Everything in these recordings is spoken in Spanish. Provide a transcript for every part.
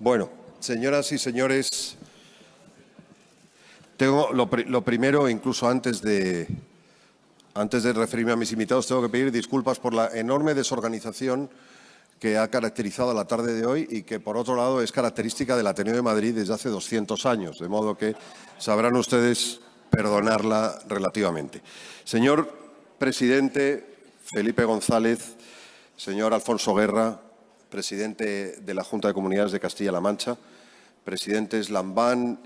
Bueno, señoras y señores, tengo lo primero, incluso antes de referirme a mis invitados, tengo que pedir disculpas por la enorme desorganización que ha caracterizado la tarde de hoy y que, por otro lado, es característica del Ateneo de Madrid desde hace 200 años, de modo que sabrán ustedes perdonarla relativamente. Señor presidente Felipe González, señor Alfonso Guerra, presidente de la Junta de Comunidades de Castilla-La Mancha, presidentes Lambán,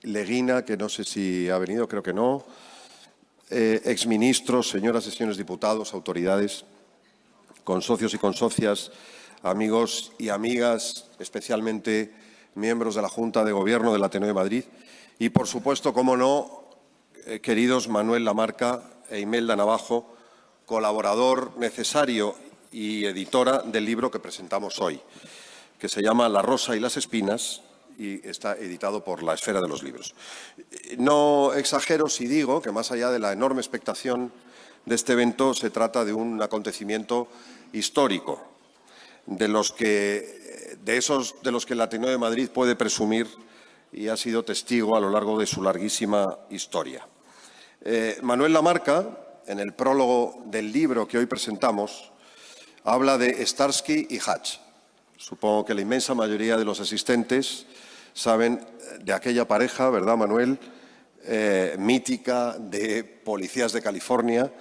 Leguina, que no sé si ha venido, creo que no, exministros, señoras y señores diputados, autoridades, consocios y consocias, amigos y amigas, especialmente miembros de la Junta de Gobierno del Ateneo de Madrid y, por supuesto, cómo no, queridos Manuel Lamarca e Imelda Navajo, colaborador necesario y editora del libro que presentamos hoy, que se llama La rosa y las espinas y está editado por La Esfera de los Libros. No exagero si digo que, más allá de la enorme expectación de este evento, se trata de un acontecimiento histórico, de los que el Ateneo de Madrid puede presumir y ha sido testigo a lo largo de su larguísima historia. Manuel Lamarca, en el prólogo del libro que hoy presentamos, habla de Starsky y Hutch. Supongo que la inmensa mayoría de los asistentes saben de aquella pareja, ¿verdad, Manuel?, mítica de policías de California,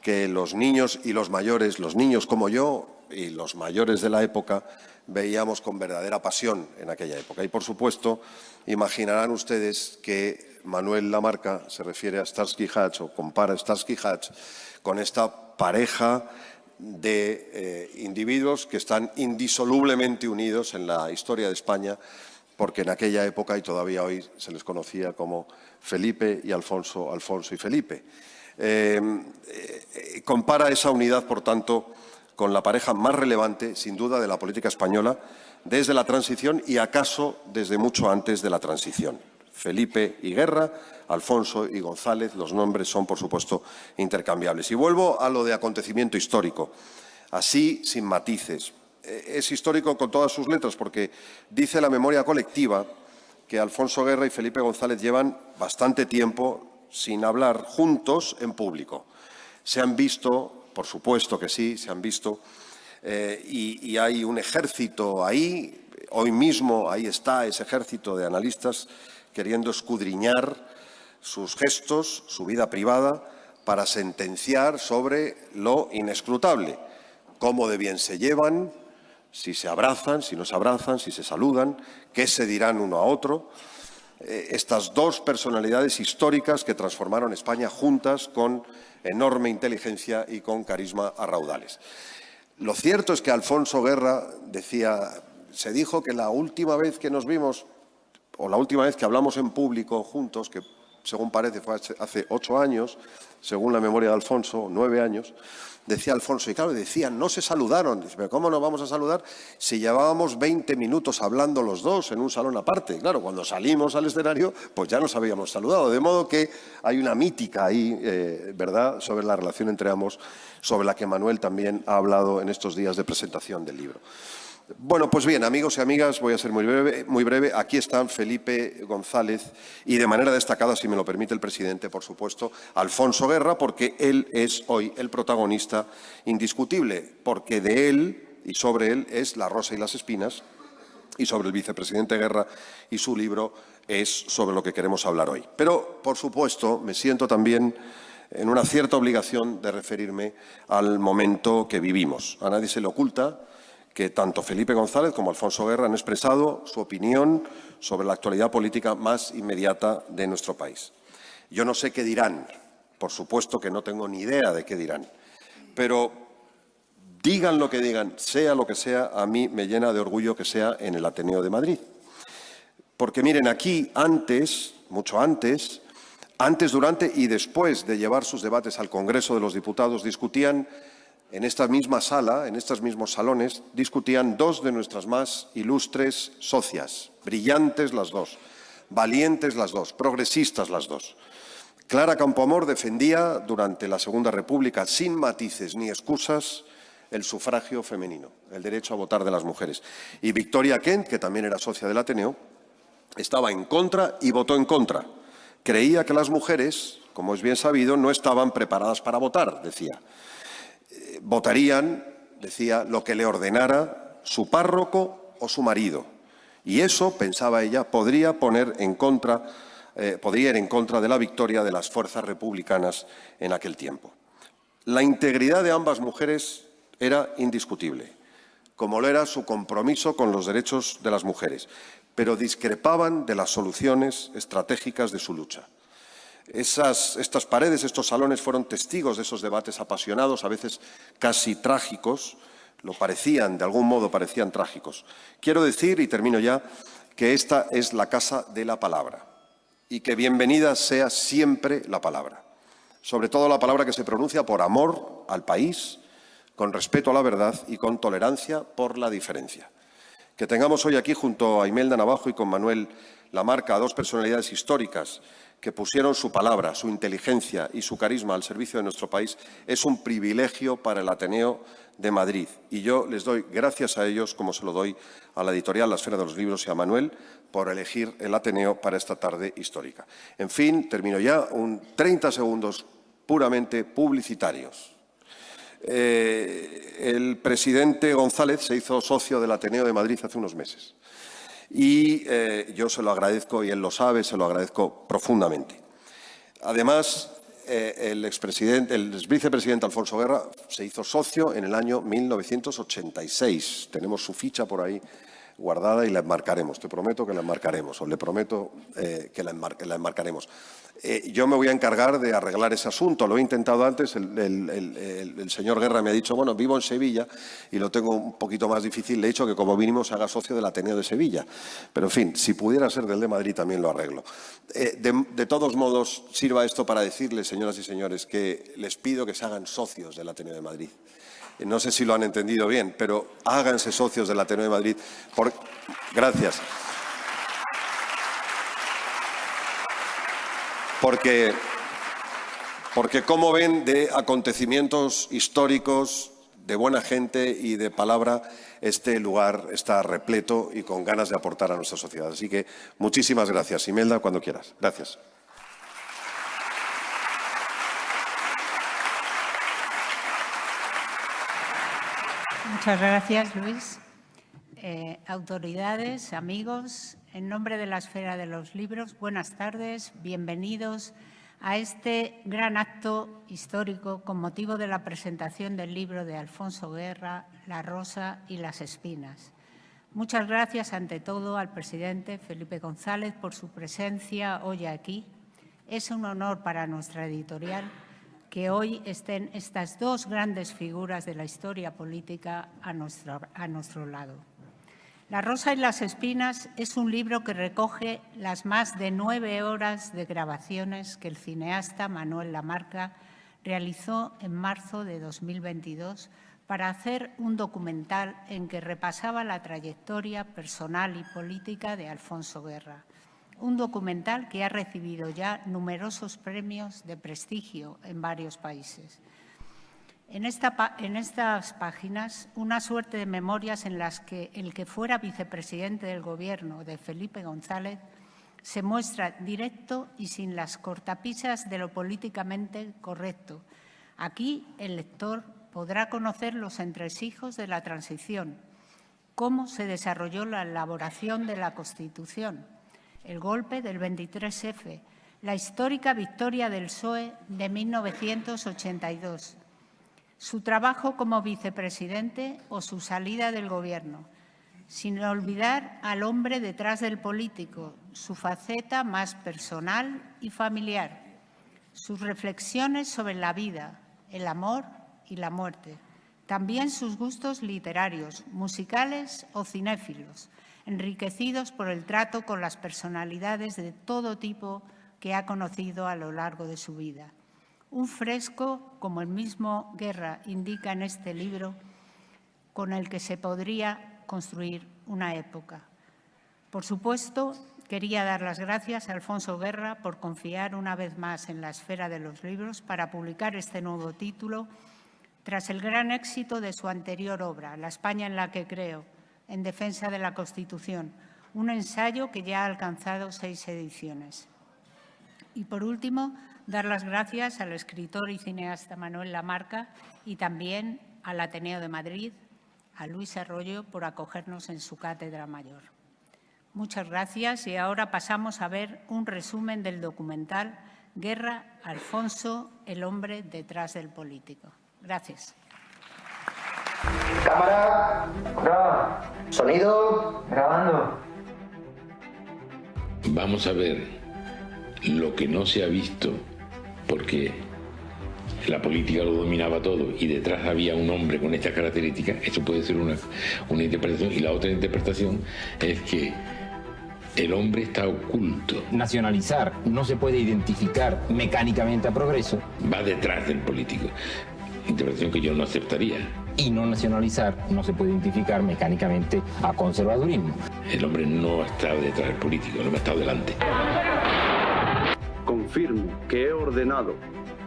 que los niños y los mayores, los niños como yo y los mayores de la época, veíamos con verdadera pasión en aquella época. Y, por supuesto, imaginarán ustedes que Manuel Lamarca se refiere a Starsky y Hutch o compara a Starsky y Hutch con esta pareja de individuos que están indisolublemente unidos en la historia de España, porque en aquella época y todavía hoy se les conocía como Felipe y Alfonso, Alfonso y Felipe. Compara esa unidad, por tanto, con la pareja más relevante, sin duda, de la política española desde la transición y, acaso, desde mucho antes de la transición. Felipe y Guerra, Alfonso y González, los nombres son, por supuesto, intercambiables. Y vuelvo a lo de acontecimiento histórico, así sin matices. Es histórico con todas sus letras porque dice la memoria colectiva que Alfonso Guerra y Felipe González llevan bastante tiempo sin hablar juntos en público. Se han visto, por supuesto que sí, se han visto, y hay un ejército ahí, hoy mismo ahí está ese ejército de analistas queriendo escudriñar sus gestos, su vida privada, para sentenciar sobre lo inescrutable, cómo de bien se llevan, si se abrazan, si no se abrazan, si se saludan, qué se dirán uno a otro. Estas dos personalidades históricas que transformaron España juntas con enorme inteligencia y con carisma a raudales. Lo cierto es que Alfonso Guerra decía, se dijo que la última vez que nos vimos, o la última vez que hablamos en público juntos, que según parece fue hace 8 años, según la memoria de Alfonso, 9 años, decía Alfonso, y claro, decían, no se saludaron. Dice, pero ¿cómo nos vamos a saludar si llevábamos 20 minutos hablando los dos en un salón aparte? Claro, cuando salimos al escenario, pues ya nos habíamos saludado. De modo que hay una mítica ahí, ¿verdad?, sobre la relación entre ambos, sobre la que Manuel también ha hablado en estos días de presentación del libro. Bueno, pues bien, amigos y amigas, voy a ser muy breve. Aquí están Felipe González y, de manera destacada, si me lo permite el presidente, por supuesto, Alfonso Guerra, porque él es hoy el protagonista indiscutible, porque de él y sobre él es La rosa y las espinas, y sobre el vicepresidente Guerra y su libro es sobre lo que queremos hablar hoy. Pero, por supuesto, me siento también en una cierta obligación de referirme al momento que vivimos. A nadie se le oculta que tanto Felipe González como Alfonso Guerra han expresado su opinión sobre la actualidad política más inmediata de nuestro país. Yo no sé qué dirán, por supuesto que no tengo ni idea de qué dirán, pero digan lo que digan, sea lo que sea, a mí me llena de orgullo que sea en el Ateneo de Madrid. Porque miren, aquí antes, mucho antes, durante y después de llevar sus debates al Congreso de los Diputados, discutían en esta misma sala, en estos mismos salones, discutían dos de nuestras más ilustres socias, brillantes las dos, valientes las dos, progresistas las dos. Clara Campoamor defendía durante la Segunda República, sin matices ni excusas, el sufragio femenino, el derecho a votar de las mujeres. Y Victoria Kent, que también era socia del Ateneo, estaba en contra y votó en contra. Creía que las mujeres, como es bien sabido, no estaban preparadas para votar, decía. Votarían, decía, lo que le ordenara su párroco o su marido. Y eso, pensaba ella, podría ir en contra de la victoria de las fuerzas republicanas en aquel tiempo. La integridad de ambas mujeres era indiscutible, como lo era su compromiso con los derechos de las mujeres, pero discrepaban de las soluciones estratégicas de su lucha. Estas paredes, estos salones fueron testigos de esos debates apasionados, a veces casi trágicos, de algún modo parecían trágicos. Quiero decir, y termino ya, que esta es la casa de la palabra y que bienvenida sea siempre la palabra, sobre todo la palabra que se pronuncia por amor al país, con respeto a la verdad y con tolerancia por la diferencia. Que tengamos hoy aquí junto a Imelda Navajo y con Manuel Lamarca a dos personalidades históricas que pusieron su palabra, su inteligencia y su carisma al servicio de nuestro país es un privilegio para el Ateneo de Madrid. Y yo les doy gracias a ellos, como se lo doy a la editorial La Esfera de los Libros y a Manuel, por elegir el Ateneo para esta tarde histórica. En fin, termino ya, 30 segundos puramente publicitarios. El presidente González se hizo socio del Ateneo de Madrid hace unos meses. Y yo se lo agradezco, y él lo sabe, se lo agradezco profundamente. Además, el vicepresidente Alfonso Guerra se hizo socio en el año 1986. Tenemos su ficha por ahí guardada y la enmarcaremos. Te prometo que la enmarcaremos, o le prometo que la enmarcaremos. Yo me voy a encargar de arreglar ese asunto. Lo he intentado antes. El señor Guerra me ha dicho, bueno, vivo en Sevilla y lo tengo un poquito más difícil. Le he dicho que como mínimo se haga socio del Ateneo de Sevilla. Pero, en fin, si pudiera ser del de Madrid también lo arreglo. De todos modos, sirva esto para decirles, señoras y señores, que les pido que se hagan socios del Ateneo de Madrid. No sé si lo han entendido bien, pero háganse socios del Ateneo de Madrid. Gracias. Porque como ven, de acontecimientos históricos, de buena gente y de palabra, este lugar está repleto y con ganas de aportar a nuestra sociedad. Así que muchísimas gracias. Imelda, cuando quieras. Gracias. Muchas gracias, Luis. Autoridades, amigos, en nombre de la Esfera de los Libros, buenas tardes, bienvenidos a este gran acto histórico con motivo de la presentación del libro de Alfonso Guerra, La rosa y las espinas. Muchas gracias, ante todo, al presidente Felipe González por su presencia hoy aquí. Es un honor para nuestra editorial que hoy estén estas dos grandes figuras de la historia política a nuestro lado. La rosa y las espinas es un libro que recoge las más de 9 horas de grabaciones que el cineasta Manuel Lamarca realizó en marzo de 2022 para hacer un documental en que repasaba la trayectoria personal y política de Alfonso Guerra. Un documental que ha recibido ya numerosos premios de prestigio en varios países. En estas páginas, una suerte de memorias en las que el que fuera vicepresidente del Gobierno de Felipe González se muestra directo y sin las cortapisas de lo políticamente correcto. Aquí el lector podrá conocer los entresijos de la transición, cómo se desarrolló la elaboración de la Constitución, el golpe del 23F, la histórica victoria del PSOE de 1982, su trabajo como vicepresidente o su salida del Gobierno, sin olvidar al hombre detrás del político, su faceta más personal y familiar, sus reflexiones sobre la vida, el amor y la muerte, también sus gustos literarios, musicales o cinéfilos, enriquecidos por el trato con las personalidades de todo tipo que ha conocido a lo largo de su vida. Un fresco, como el mismo Guerra indica en este libro, con el que se podría construir una época. Por supuesto, quería dar las gracias a Alfonso Guerra por confiar una vez más en la Esfera de los Libros para publicar este nuevo título Tras el gran éxito de su anterior obra, La España en la que creo, en defensa de la Constitución, un ensayo que ya ha alcanzado 6 ediciones. Y, por último, dar las gracias al escritor y cineasta Manuel Lamarca y también al Ateneo de Madrid, a Luis Arroyo, por acogernos en su cátedra mayor. Muchas gracias y ahora pasamos a ver un resumen del documental Guerra, Alfonso, el hombre detrás del político. Gracias. Cámara. Graba. Sonido. Grabando. Vamos a ver lo que no se ha visto, porque la política lo dominaba todo y detrás había un hombre con estas características. Eso puede ser una interpretación, y la otra interpretación es que el hombre está oculto. Nacionalizar no se puede identificar mecánicamente a Progreso. Va detrás del político. Interpretación que yo no aceptaría. Y no nacionalizar no se puede identificar mecánicamente a conservadurismo. El hombre no ha estado detrás del político, el hombre ha estado delante. Confirmo que he ordenado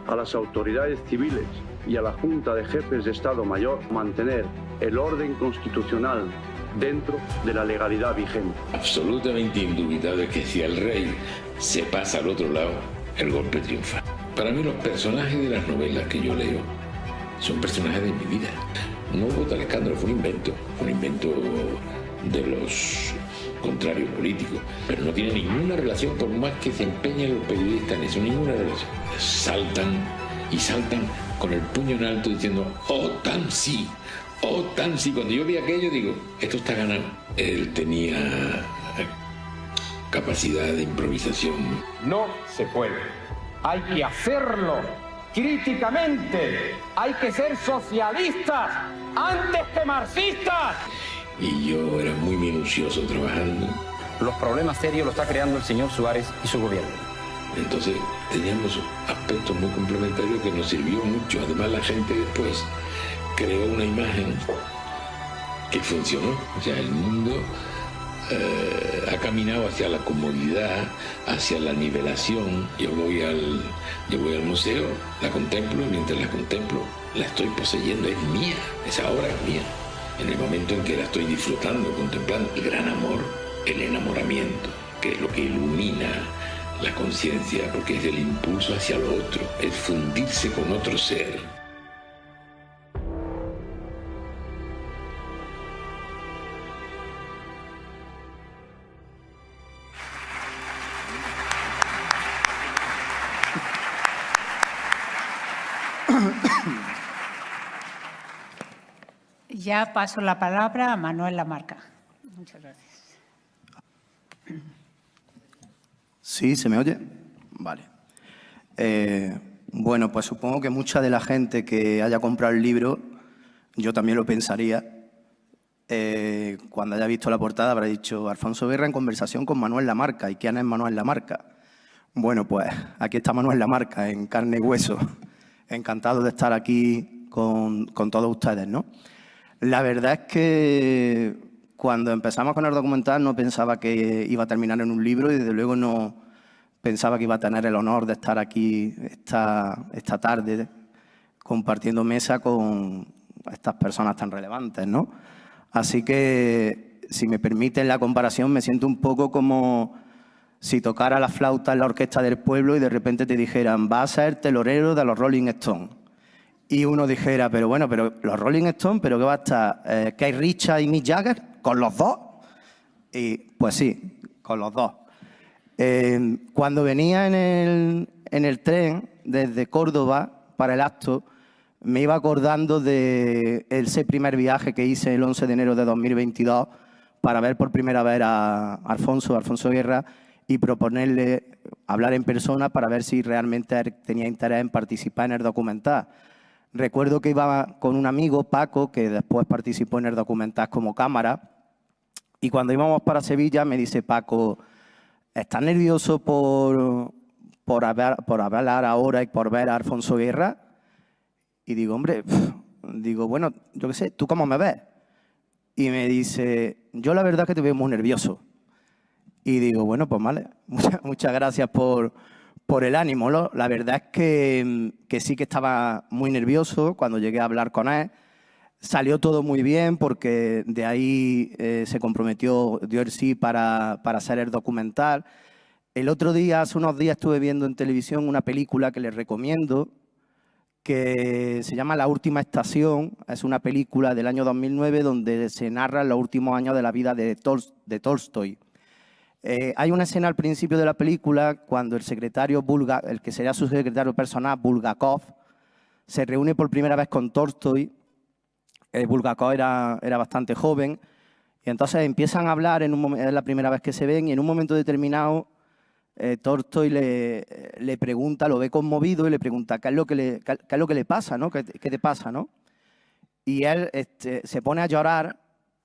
a las autoridades civiles y a la Junta de Jefes de Estado Mayor mantener el orden constitucional dentro de la legalidad vigente. Absolutamente indubitable que si el rey se pasa al otro lado, el golpe triunfa. Para mí los personajes de las novelas que yo leo son personajes de mi vida. No hubo tal escándalo, fue un invento de los contrarios políticos, pero no tiene ninguna relación, por más que se empeñen los periodistas en eso, ninguna relación. Saltan y saltan con el puño en alto diciendo OTAN sí. OTAN sí. Cuando yo vi aquello digo, esto está ganado. Él tenía capacidad de improvisación. No se puede. Hay que hacerlo críticamente. Hay que ser socialistas antes que marxistas. Y yo era muy minucioso trabajando. Los problemas serios los está creando el señor Suárez y su gobierno. Entonces teníamos aspectos muy complementarios que nos sirvió mucho. Además la gente después creó una imagen que funcionó. O sea, el mundo ha caminado hacia la comodidad, hacia la nivelación. Yo voy al museo, la contemplo, y mientras la contemplo, la estoy poseyendo, es mía, esa obra es mía. En el momento en que la estoy disfrutando, contemplando, el gran amor, el enamoramiento, que es lo que ilumina la conciencia, porque es el impulso hacia lo otro, es fundirse con otro ser. Ya paso la palabra a Manuel Lamarca. Muchas gracias. ¿Sí? ¿Se me oye? Vale. Bueno, pues supongo que mucha de la gente que haya comprado el libro, yo también lo pensaría, cuando haya visto la portada habrá dicho Alfonso Guerra en conversación con Manuel Lamarca. ¿Y quién es Manuel Lamarca? Bueno, pues aquí está Manuel Lamarca, en carne y hueso. Encantado de estar aquí con todos ustedes, ¿no? La verdad es que cuando empezamos con el documental no pensaba que iba a terminar en un libro y desde luego no pensaba que iba a tener el honor de estar aquí esta tarde compartiendo mesa con estas personas tan relevantes, ¿no? Así que, si me permiten la comparación, me siento un poco como si tocara la flauta en la orquesta del pueblo y de repente te dijeran, vas a ser telonero de los Rolling Stones. Y uno dijera, pero bueno, pero los Rolling Stones, ¿pero qué va a estar? ¿Keith Richards y Mick Jagger? ¿Con los dos? Y pues sí, con los dos. Cuando venía en el tren desde Córdoba para el acto, me iba acordando de ese primer viaje que hice el 11 de enero de 2022 para ver por primera vez a Alfonso Guerra y proponerle hablar en persona para ver si realmente tenía interés en participar en el documental. Recuerdo que iba con un amigo, Paco, que después participó en el documental como cámara, y cuando íbamos para Sevilla me dice Paco, ¿estás nervioso por hablar ahora y por ver a Alfonso Guerra? Y digo, hombre, digo, bueno, yo qué sé, ¿tú cómo me ves? Y me dice, yo la verdad que te veo muy nervioso. Y digo, bueno, pues vale, muchas gracias por por el ánimo. La verdad es que sí que estaba muy nervioso cuando llegué a hablar con él. Salió todo muy bien porque de ahí se comprometió, dio el sí para hacer el documental. El otro día, hace unos días, estuve viendo en televisión una película que les recomiendo, que se llama La última estación. Es una película del año 2009 donde se narran los últimos años de la vida de Tolstoy. Hay una escena al principio de la película cuando el secretario el que sería su secretario personal, Bulgakov, se reúne por primera vez con Tolstoy. Bulgakov era bastante joven y entonces empiezan a hablar, es la primera vez que se ven, y en un momento determinado Tolstoy le pregunta, lo ve conmovido y le pregunta qué es lo que le pasa, ¿no? ¿Qué te pasa, no? Y él se pone a llorar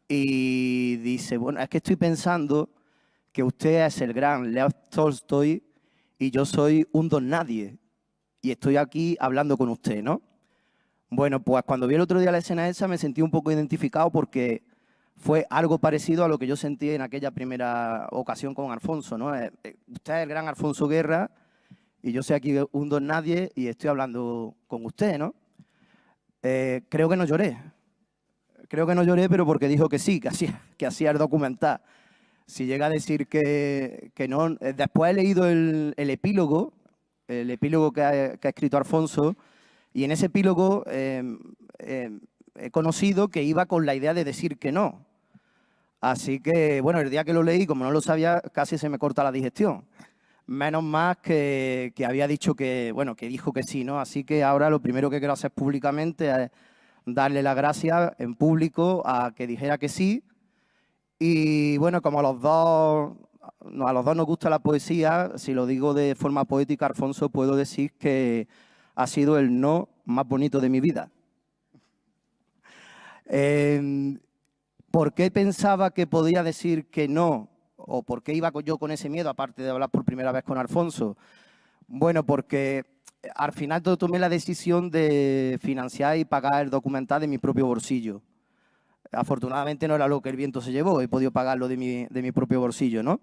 y dice, bueno, es que estoy pensando que usted es el gran Lev Tolstoy y yo soy un don nadie y estoy aquí hablando con usted, ¿no? Bueno, pues cuando vi el otro día la escena esa me sentí un poco identificado porque fue algo parecido a lo que yo sentí en aquella primera ocasión con Alfonso, ¿no? Usted es el gran Alfonso Guerra y yo soy aquí un don nadie y estoy hablando con usted, ¿no? Creo que no lloré. Creo que no lloré, pero porque dijo que sí, que hacía el documental. Si llega a decir que no... Después he leído el epílogo que ha escrito Alfonso, y en ese epílogo he conocido que iba con la idea de decir que no. Así que, bueno, el día que lo leí, como no lo sabía, casi se me corta la digestión. Menos más que había dicho que, bueno, que dijo que sí, ¿no? Así que ahora lo primero que quiero hacer públicamente es darle las gracias en público a que dijera que sí. Y bueno, como a los dos nos gusta la poesía, si lo digo de forma poética, Alfonso, puedo decir que ha sido el no más bonito de mi vida. ¿Por qué pensaba que podía decir que no? ¿O por qué iba yo con ese miedo, aparte de hablar por primera vez con Alfonso? Bueno, porque al final tomé la decisión de financiar y pagar el documental de mi propio bolsillo. Afortunadamente no era lo que el viento se llevó, he podido pagarlo de mi propio bolsillo, ¿no?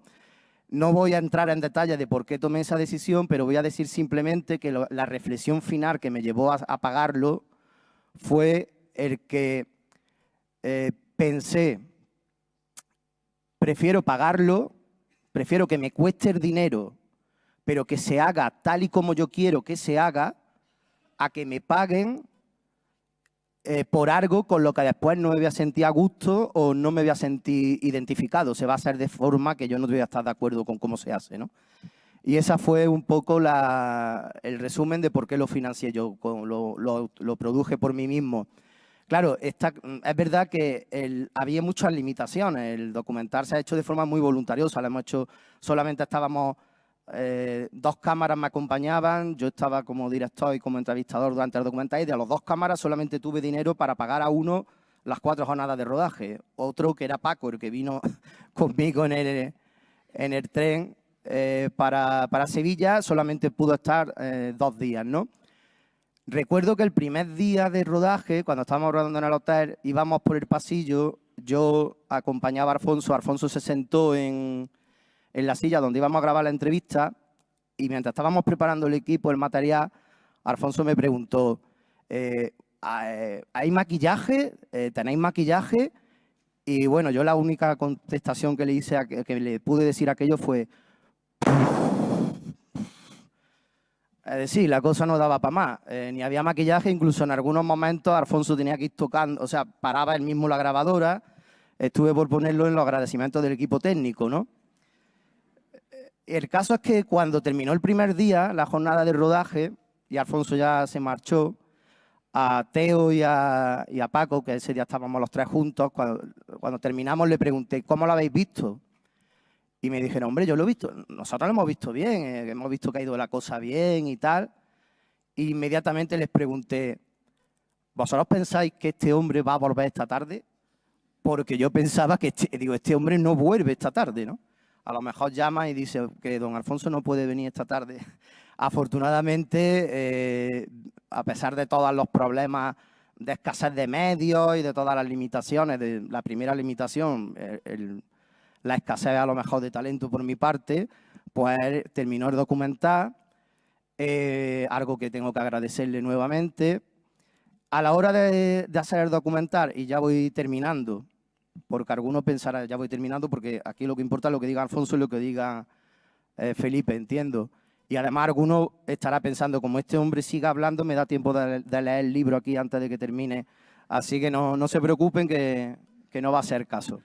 No voy a entrar en detalle de por qué tomé esa decisión, pero voy a decir simplemente que la reflexión final que me llevó a pagarlo fue el que pensé, prefiero pagarlo, prefiero que me cueste el dinero, pero que se haga tal y como yo quiero que se haga, a que me paguen por algo con lo que después no me voy a sentir a gusto o no me voy a sentir identificado. Se va a hacer de forma que yo no voy a estar de acuerdo con cómo se hace, ¿no? Y esa fue un poco el resumen de por qué lo financié yo, lo produje por mí mismo. Claro, es verdad que había muchas limitaciones. El documental se ha hecho de forma muy voluntariosa. Lo hemos hecho, solamente estábamos... 2 cámaras me acompañaban, yo estaba como director y como entrevistador durante el documental y de las 2 cámaras solamente tuve dinero para pagar a uno las 4 jornadas de rodaje. Otro, que era Paco, el que vino conmigo en el tren para Sevilla, solamente pudo estar 2 días, ¿no? Recuerdo que el primer día de rodaje, cuando estábamos rodando en el hotel, íbamos por el pasillo, yo acompañaba a Alfonso se sentó en la silla donde íbamos a grabar la entrevista y mientras estábamos preparando el equipo, el material, Alfonso me preguntó, ¿hay maquillaje? ¿Tenéis maquillaje? Y bueno, yo la única contestación que le hice, que le pude decir aquello fue... Es decir, la cosa no daba para más, ni había maquillaje, incluso en algunos momentos Alfonso tenía que ir tocando, o sea, paraba él mismo la grabadora, estuve por ponerlo en los agradecimientos del equipo técnico, ¿no? El caso es que cuando terminó el primer día, la jornada de rodaje, y Alfonso ya se marchó, a Teo y a Paco, que ese día estábamos los 3 juntos, cuando terminamos le pregunté, ¿cómo lo habéis visto? Y me dijeron, hombre, yo lo he visto, nosotros lo hemos visto bien, hemos visto que ha ido la cosa bien y tal. Y inmediatamente les pregunté, ¿vosotros pensáis que este hombre va a volver esta tarde? Porque yo pensaba que este hombre no vuelve esta tarde, ¿no? A lo mejor llama y dice que don Alfonso no puede venir esta tarde. Afortunadamente, a pesar de todos los problemas de escasez de medios y de todas las limitaciones, de la primera limitación, la escasez a lo mejor de talento por mi parte, pues terminó el documental, algo que tengo que agradecerle nuevamente. A la hora de hacer el documental, y ya voy terminando, porque algunos pensarán, ya voy terminando, porque aquí lo que importa es lo que diga Alfonso y lo que diga Felipe, entiendo. Y además alguno estará pensando, como este hombre siga hablando, me da tiempo de leer el libro aquí antes de que termine. Así que no se preocupen que no va a ser caso.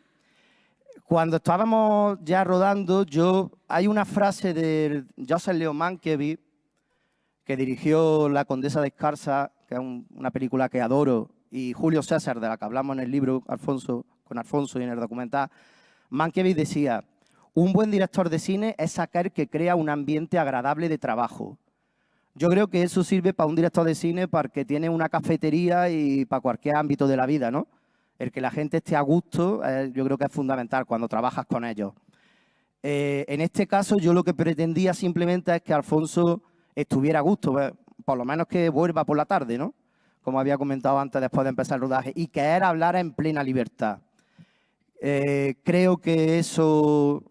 Cuando estábamos ya rodando, hay una frase de Joseph Leo Mankiewicz, que dirigió La Condesa de Escarza, que es una película que adoro, y Julio César, de la que hablamos en el libro con Alfonso y en el documental. Mankiewicz decía: un buen director de cine es aquel que crea un ambiente agradable de trabajo. Yo creo que eso sirve para un director de cine, para el que tiene una cafetería y para cualquier ámbito de la vida, ¿no? El que la gente esté a gusto, yo creo que es fundamental cuando trabajas con ellos. En este caso, yo lo que pretendía simplemente es que Alfonso estuviera a gusto, por lo menos que vuelva por la tarde, ¿no? Como había comentado antes, después de empezar el rodaje, y que él hablara en plena libertad. Creo que eso,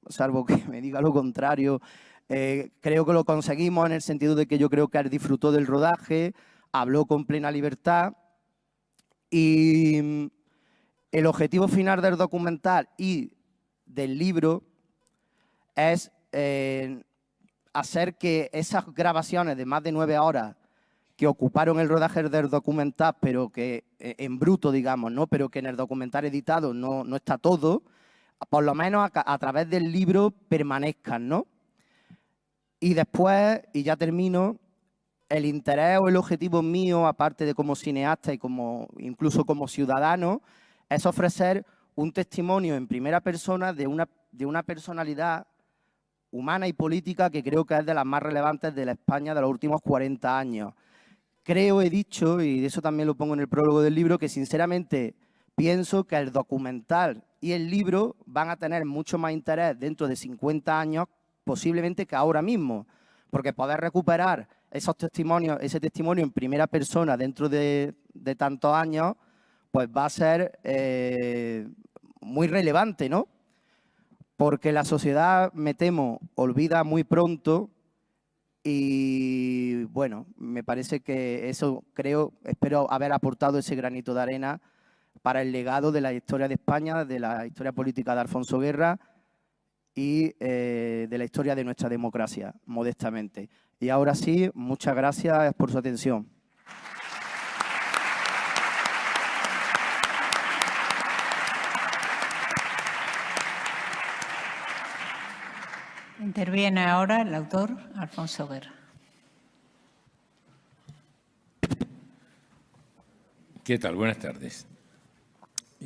salvo que me diga lo contrario, creo que lo conseguimos en el sentido de que yo creo que él disfrutó del rodaje, habló con plena libertad, y el objetivo final del documental y del libro es hacer que esas grabaciones de más de 9 horas que ocuparon el rodaje del documental, pero que en bruto, digamos, ¿no? Pero que en el documental editado no está todo, por lo menos a través del libro permanezcan, ¿no? Y después, y ya termino, el interés o el objetivo mío, aparte de como cineasta y incluso como ciudadano, es ofrecer un testimonio en primera persona de una personalidad humana y política que creo que es de las más relevantes de la España de los últimos 40 años. Creo, he dicho, y eso también lo pongo en el prólogo del libro, que sinceramente pienso que el documental y el libro van a tener mucho más interés dentro de 50 años posiblemente que ahora mismo, porque poder recuperar ese testimonio en primera persona dentro de tantos años, pues va a ser muy relevante, ¿no? Porque la sociedad, me temo, olvida muy pronto y, bueno, me parece que eso, espero haber aportado ese granito de arena para el legado de la historia de España, de la historia política de Alfonso Guerra y de la historia de nuestra democracia, modestamente. Y ahora sí, muchas gracias por su atención. Interviene ahora el autor, Alfonso Guerra. ¿Qué tal? Buenas tardes.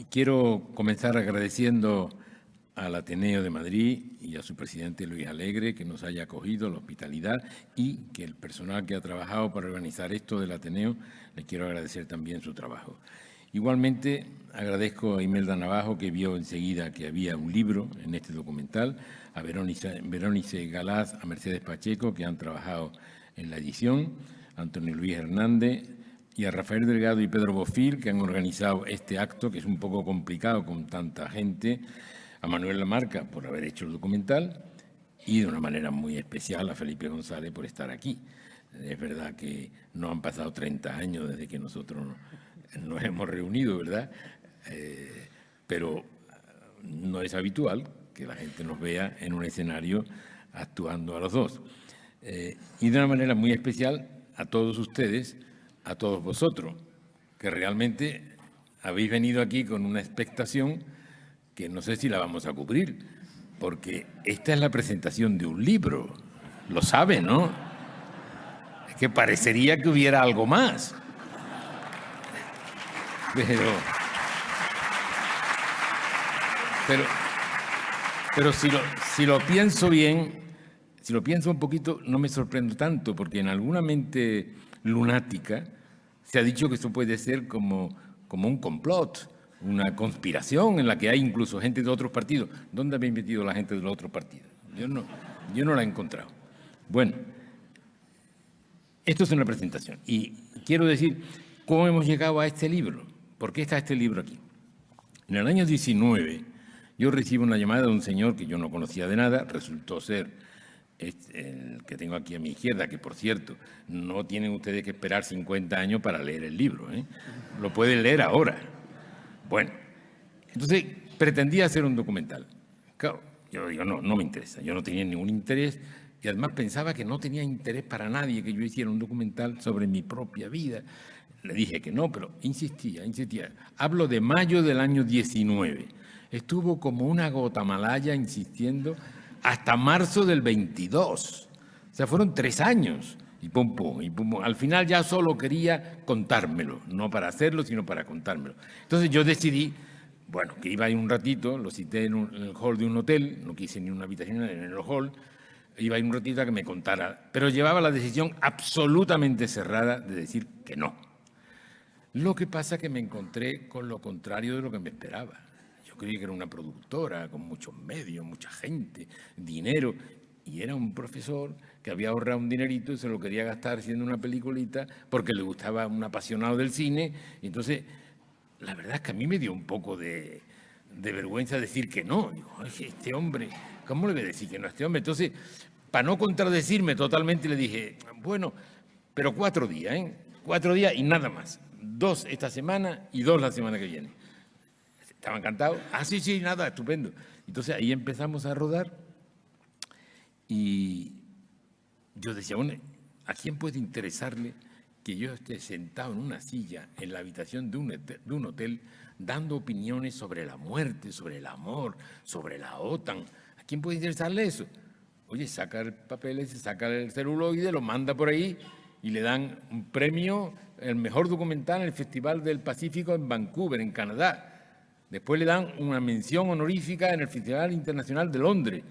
Quiero comenzar agradeciendo al Ateneo de Madrid y a su presidente Luis Alegre que nos haya acogido, la hospitalidad, y que el personal que ha trabajado para organizar esto del Ateneo, le quiero agradecer también su trabajo. Igualmente agradezco a Imelda Navajo, que vio enseguida que había un libro en este documental, a Verónice Galaz, a Mercedes Pacheco, que han trabajado en la edición, a Antonio Luis Hernández y a Rafael Delgado y Pedro Bofil, que han organizado este acto, que es un poco complicado con tanta gente, a Manuel Lamarca por haber hecho el documental y de una manera muy especial a Felipe González por estar aquí. Es verdad que no han pasado 30 años desde que nosotros nos hemos reunido, ¿verdad? Pero no es habitual que la gente nos vea en un escenario actuando a los dos. Y de una manera muy especial a todos ustedes, a todos vosotros, que realmente habéis venido aquí con una expectación que no sé si la vamos a cubrir, porque esta es la presentación de un libro, lo sabe, ¿no? Es que parecería que hubiera algo más. Pero si lo pienso bien, si lo pienso un poquito, no me sorprendo tanto, porque en alguna mente lunática se ha dicho que esto puede ser como un complot, una conspiración en la que hay incluso gente de otros partidos. ¿Dónde habéis metido la gente de los otros partidos? Yo no la he encontrado. Bueno, esto es una presentación. Y quiero decir cómo hemos llegado a este libro. ¿Por qué está este libro aquí? En el año 19 yo recibo una llamada de un señor que yo no conocía de nada, resultó ser es el que tengo aquí a mi izquierda, que por cierto, no tienen ustedes que esperar 50 años para leer el libro, ¿eh? Lo pueden leer ahora. Bueno, entonces pretendía hacer un documental. Claro, yo digo, no me interesa, yo no tenía ningún interés y además pensaba que no tenía interés para nadie que yo hiciera un documental sobre mi propia vida. Le dije que no, pero insistía. Hablo de mayo del año 19. Estuvo como una guatamalaya insistiendo hasta marzo del 22. O sea, fueron 3 años. Y pum, pum, y pum, pum. Al final ya solo quería contármelo, no para hacerlo, sino para contármelo. Entonces yo decidí, bueno, que iba a ir un ratito, lo cité en el hall de un hotel, no quise ni una habitación en el hall, iba a ir un ratito a que me contara, pero llevaba la decisión absolutamente cerrada de decir que no. Lo que pasa es que me encontré con lo contrario de lo que me esperaba. Yo creí que era una productora con muchos medios, mucha gente, dinero, y era un profesor que había ahorrado un dinerito y se lo quería gastar haciendo una peliculita porque le gustaba, un apasionado del cine. Y entonces, la verdad es que a mí me dio un poco de vergüenza decir que no. Digo, este hombre, ¿cómo le voy a decir que no a este hombre? Entonces, para no contradecirme totalmente, le dije, bueno, pero 4 días, ¿eh? 4 días y nada más. 2 esta semana y 2 la semana que viene. ¿Estaba encantado? Ah, sí, nada, estupendo. Entonces ahí empezamos a rodar y yo decía, bueno, ¿a quién puede interesarle que yo esté sentado en una silla en la habitación de un hotel dando opiniones sobre la muerte, sobre el amor, sobre la OTAN? ¿A quién puede interesarle eso? Oye, saca el papel, saca el celuloide, lo manda por ahí y le dan un premio, el mejor documental en el Festival del Pacífico en Vancouver, en Canadá. Después le dan una mención honorífica en el Festival Internacional de Londres.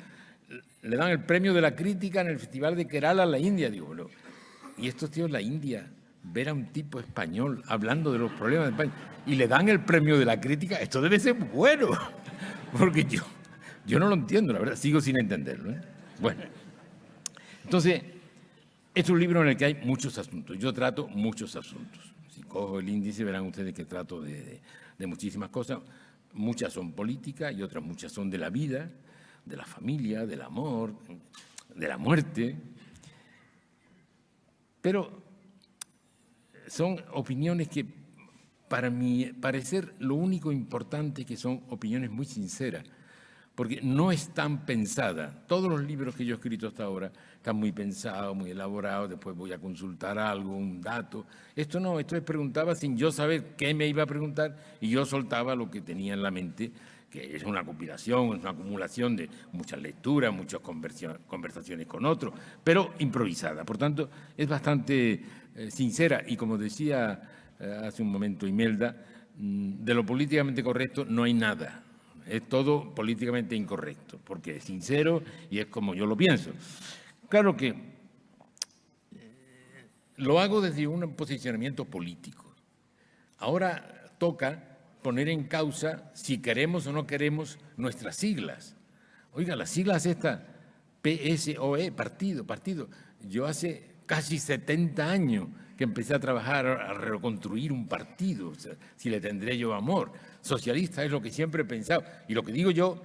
Le dan el premio de la crítica en el Festival de Kerala, la India. Digo, bueno, y estos tíos, la India, ver a un tipo español hablando de los problemas de España y le dan el premio de la crítica, esto debe ser bueno. Porque yo no lo entiendo, la verdad, sigo sin entenderlo, ¿eh? Bueno, entonces, es un libro en el que hay muchos asuntos. Yo trato muchos asuntos. Si cojo el índice, verán ustedes que trato de muchísimas cosas. Muchas son políticas y otras muchas son de la vida, de la familia, del amor, de la muerte. Pero son opiniones que, para mi parecer, lo único importante es que son opiniones muy sinceras, porque no están pensadas. Todos los libros que yo he escrito hasta ahora están muy pensados, muy elaborados, después voy a consultar algo, un dato. Esto no, esto preguntaba sin yo saber qué me iba a preguntar y yo soltaba lo que tenía en la mente, que es una compilación, es una acumulación de muchas lecturas, muchas conversaciones con otros, pero improvisada. Por tanto, es bastante sincera y, como decía hace un momento Imelda, de lo políticamente correcto no hay nada. Es todo políticamente incorrecto, porque es sincero y es como yo lo pienso. Claro que lo hago desde un posicionamiento político. Ahora toca poner en causa si queremos o no queremos nuestras siglas. Oiga, las siglas estas, PSOE, partido. Yo hace casi 70 años que empecé a trabajar, a reconstruir un partido, o sea, si le tendré yo amor. Socialista es lo que siempre he pensado. Y lo que digo yo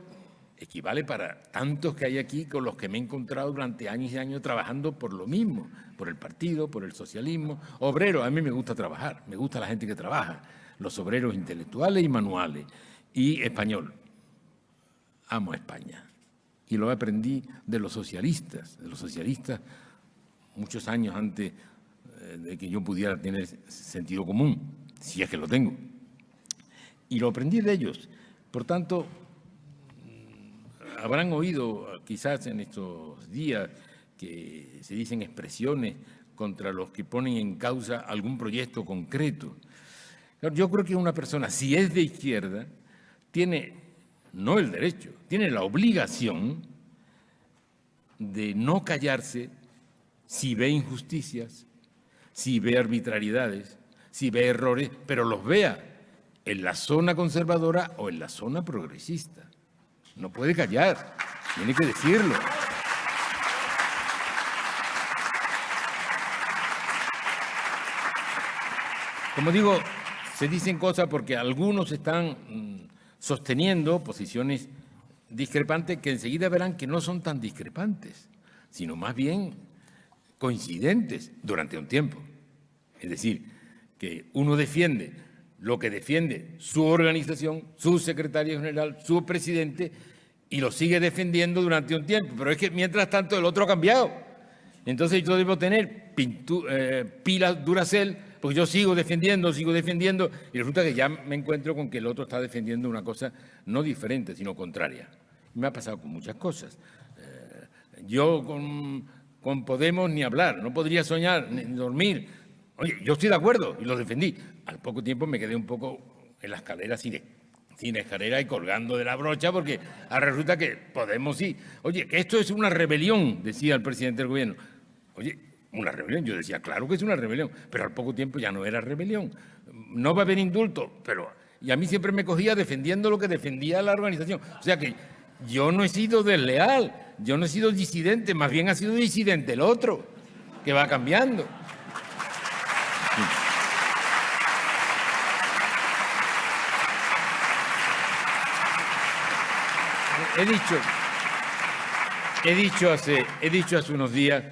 equivale para tantos que hay aquí con los que me he encontrado durante años y años trabajando por lo mismo, por el partido, por el socialismo. Obrero, a mí me gusta trabajar, me gusta la gente que trabaja, los obreros intelectuales y manuales. Y español, amo España. Y lo aprendí de los socialistas muchos años antes de que yo pudiera tener sentido común, si es que lo tengo. Y lo aprendí de ellos. Por tanto, habrán oído quizás en estos días que se dicen expresiones contra los que ponen en causa algún proyecto concreto. Yo creo que una persona, si es de izquierda, tiene no el derecho, tiene la obligación de no callarse si ve injusticias, si ve arbitrariedades, si ve errores, pero los vea en la zona conservadora o en la zona progresista. No puede callar, tiene que decirlo. Como digo, se dicen cosas porque algunos están sosteniendo posiciones discrepantes que enseguida verán que no son tan discrepantes. sino más bien coincidentes durante un tiempo. Es decir, que uno defiende lo que defiende su organización, su secretario general, su presidente, y lo sigue defendiendo durante un tiempo. Pero es que mientras tanto el otro ha cambiado. Entonces yo debo tener pilas Duracell, porque yo sigo defendiendo, y resulta que ya me encuentro con que el otro está defendiendo una cosa no diferente, sino contraria. Me ha pasado con muchas cosas. Yo con Podemos ni hablar, no podría soñar ni dormir. Oye, yo estoy de acuerdo y lo defendí. Al poco tiempo me quedé un poco en la escalera sin escalera y colgando de la brocha, porque resulta que Podemos sí. Oye, que esto es una rebelión, decía el presidente del gobierno. Oye, una rebelión. Yo decía, claro que es una rebelión, pero al poco tiempo ya no era rebelión. No va a haber indulto, pero... Y a mí siempre me cogía defendiendo lo que defendía la organización. O sea que yo no he sido desleal, yo no he sido disidente, más bien ha sido disidente el otro, que va cambiando. He dicho hace unos días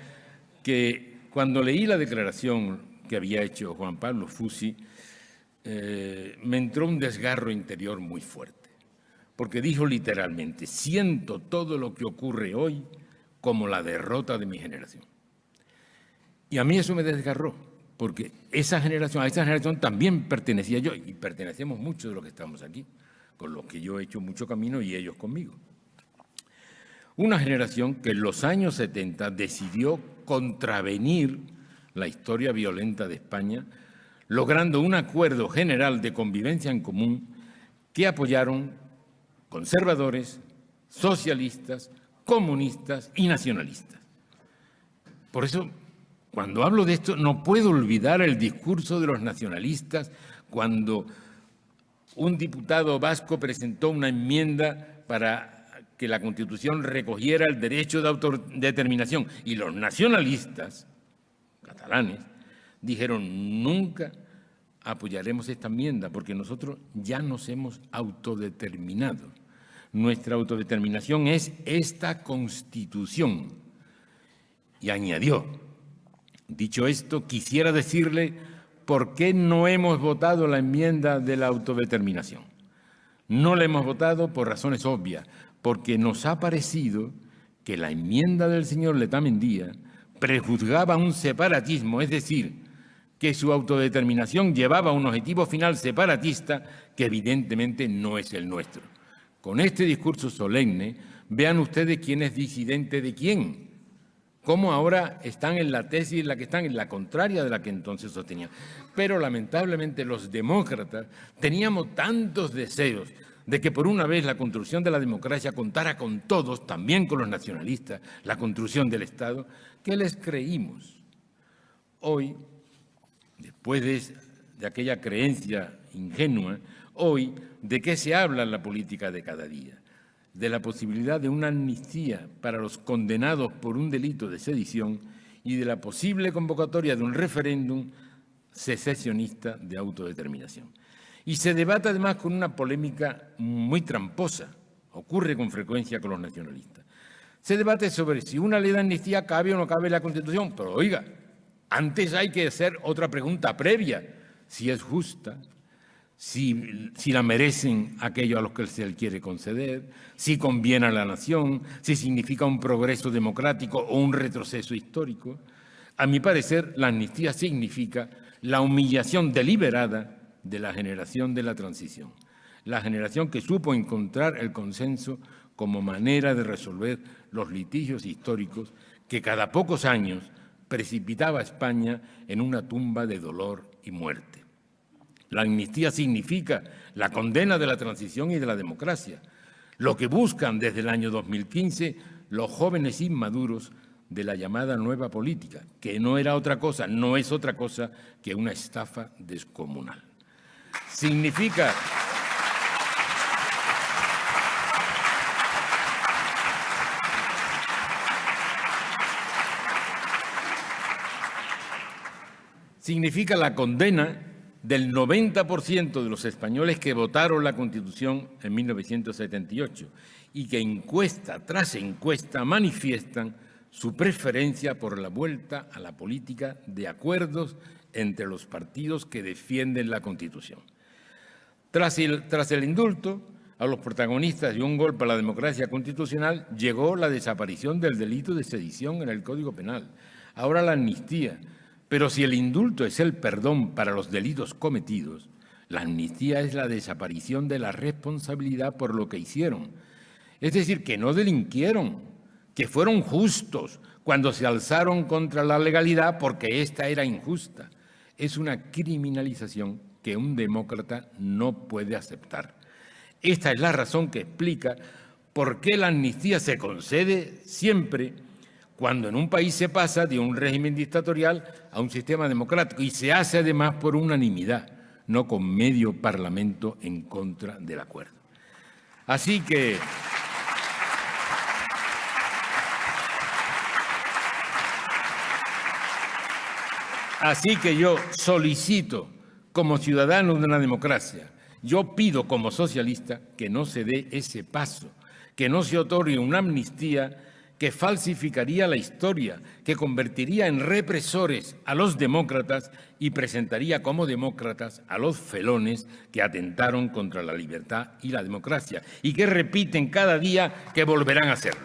que cuando leí la declaración que había hecho Juan Pablo Fussi, me entró un desgarro interior muy fuerte, porque dijo literalmente: siento todo lo que ocurre hoy como la derrota de mi generación. Y a mí eso me desgarró, porque a esa generación también pertenecía yo, y pertenecemos muchos de los que estamos aquí, con los que yo he hecho mucho camino y ellos conmigo. Una generación que en los años 70 decidió contravenir la historia violenta de España, logrando un acuerdo general de convivencia en común que apoyaron conservadores, socialistas, comunistas y nacionalistas. Por eso, cuando hablo de esto, no puedo olvidar el discurso de los nacionalistas cuando un diputado vasco presentó una enmienda para que la Constitución recogiera el derecho de autodeterminación, y los nacionalistas catalanes dijeron: nunca apoyaremos esta enmienda porque nosotros ya nos hemos autodeterminado. Nuestra autodeterminación es esta Constitución. Y añadió: dicho esto, quisiera decirle por qué no hemos votado la enmienda de la autodeterminación. No la hemos votado por razones obvias, porque nos ha parecido que la enmienda del señor Letamendia prejuzgaba un separatismo, es decir, que su autodeterminación llevaba a un objetivo final separatista que evidentemente no es el nuestro. Con este discurso solemne, vean ustedes quién es disidente de quién, cómo ahora están en la tesis en la que están, en la contraria de la que entonces sostenían. Pero lamentablemente los demócratas teníamos tantos deseos de que por una vez la construcción de la democracia contara con todos, también con los nacionalistas, la construcción del Estado, que les creímos. Hoy, después de aquella creencia ingenua, hoy, ¿de qué se habla en la política de cada día? De la posibilidad de una amnistía para los condenados por un delito de sedición y de la posible convocatoria de un referéndum secesionista de autodeterminación. Y se debate además con una polémica muy tramposa, ocurre con frecuencia con los nacionalistas. Se debate sobre si una ley de amnistía cabe o no cabe en la Constitución, pero oiga, antes hay que hacer otra pregunta previa: si es justa, si la merecen aquellos a los que se les quiere conceder, si conviene a la nación, si significa un progreso democrático o un retroceso histórico. A mi parecer, la amnistía significa la humillación deliberada de la generación de la transición, la generación que supo encontrar el consenso como manera de resolver los litigios históricos que cada pocos años precipitaba a España en una tumba de dolor y muerte. La amnistía significa la condena de la transición y de la democracia, lo que buscan desde el año 2015 los jóvenes inmaduros de la llamada nueva política, que no era otra cosa, no es otra cosa que una estafa descomunal. Significa la condena del 90% de los españoles que votaron la Constitución en 1978 y que encuesta tras encuesta manifiestan su preferencia por la vuelta a la política de acuerdos entre los partidos que defienden la Constitución. Tras el indulto a los protagonistas de un golpe a la democracia constitucional, llegó la desaparición del delito de sedición en el Código Penal. Ahora la amnistía. Pero si el indulto es el perdón para los delitos cometidos, la amnistía es la desaparición de la responsabilidad por lo que hicieron. Es decir, que no delinquieron, que fueron justos cuando se alzaron contra la legalidad porque ésta era injusta. Es una criminalización que un demócrata no puede aceptar. Esta es la razón que explica por qué la amnistía se concede siempre cuando en un país se pasa de un régimen dictatorial a un sistema democrático y se hace además por unanimidad, no con medio parlamento en contra del acuerdo. Así que yo solicito como ciudadano de una democracia, yo pido como socialista que no se dé ese paso, que no se otorgue una amnistía que falsificaría la historia, que convertiría en represores a los demócratas y presentaría como demócratas a los felones que atentaron contra la libertad y la democracia y que repiten cada día que volverán a hacerlo.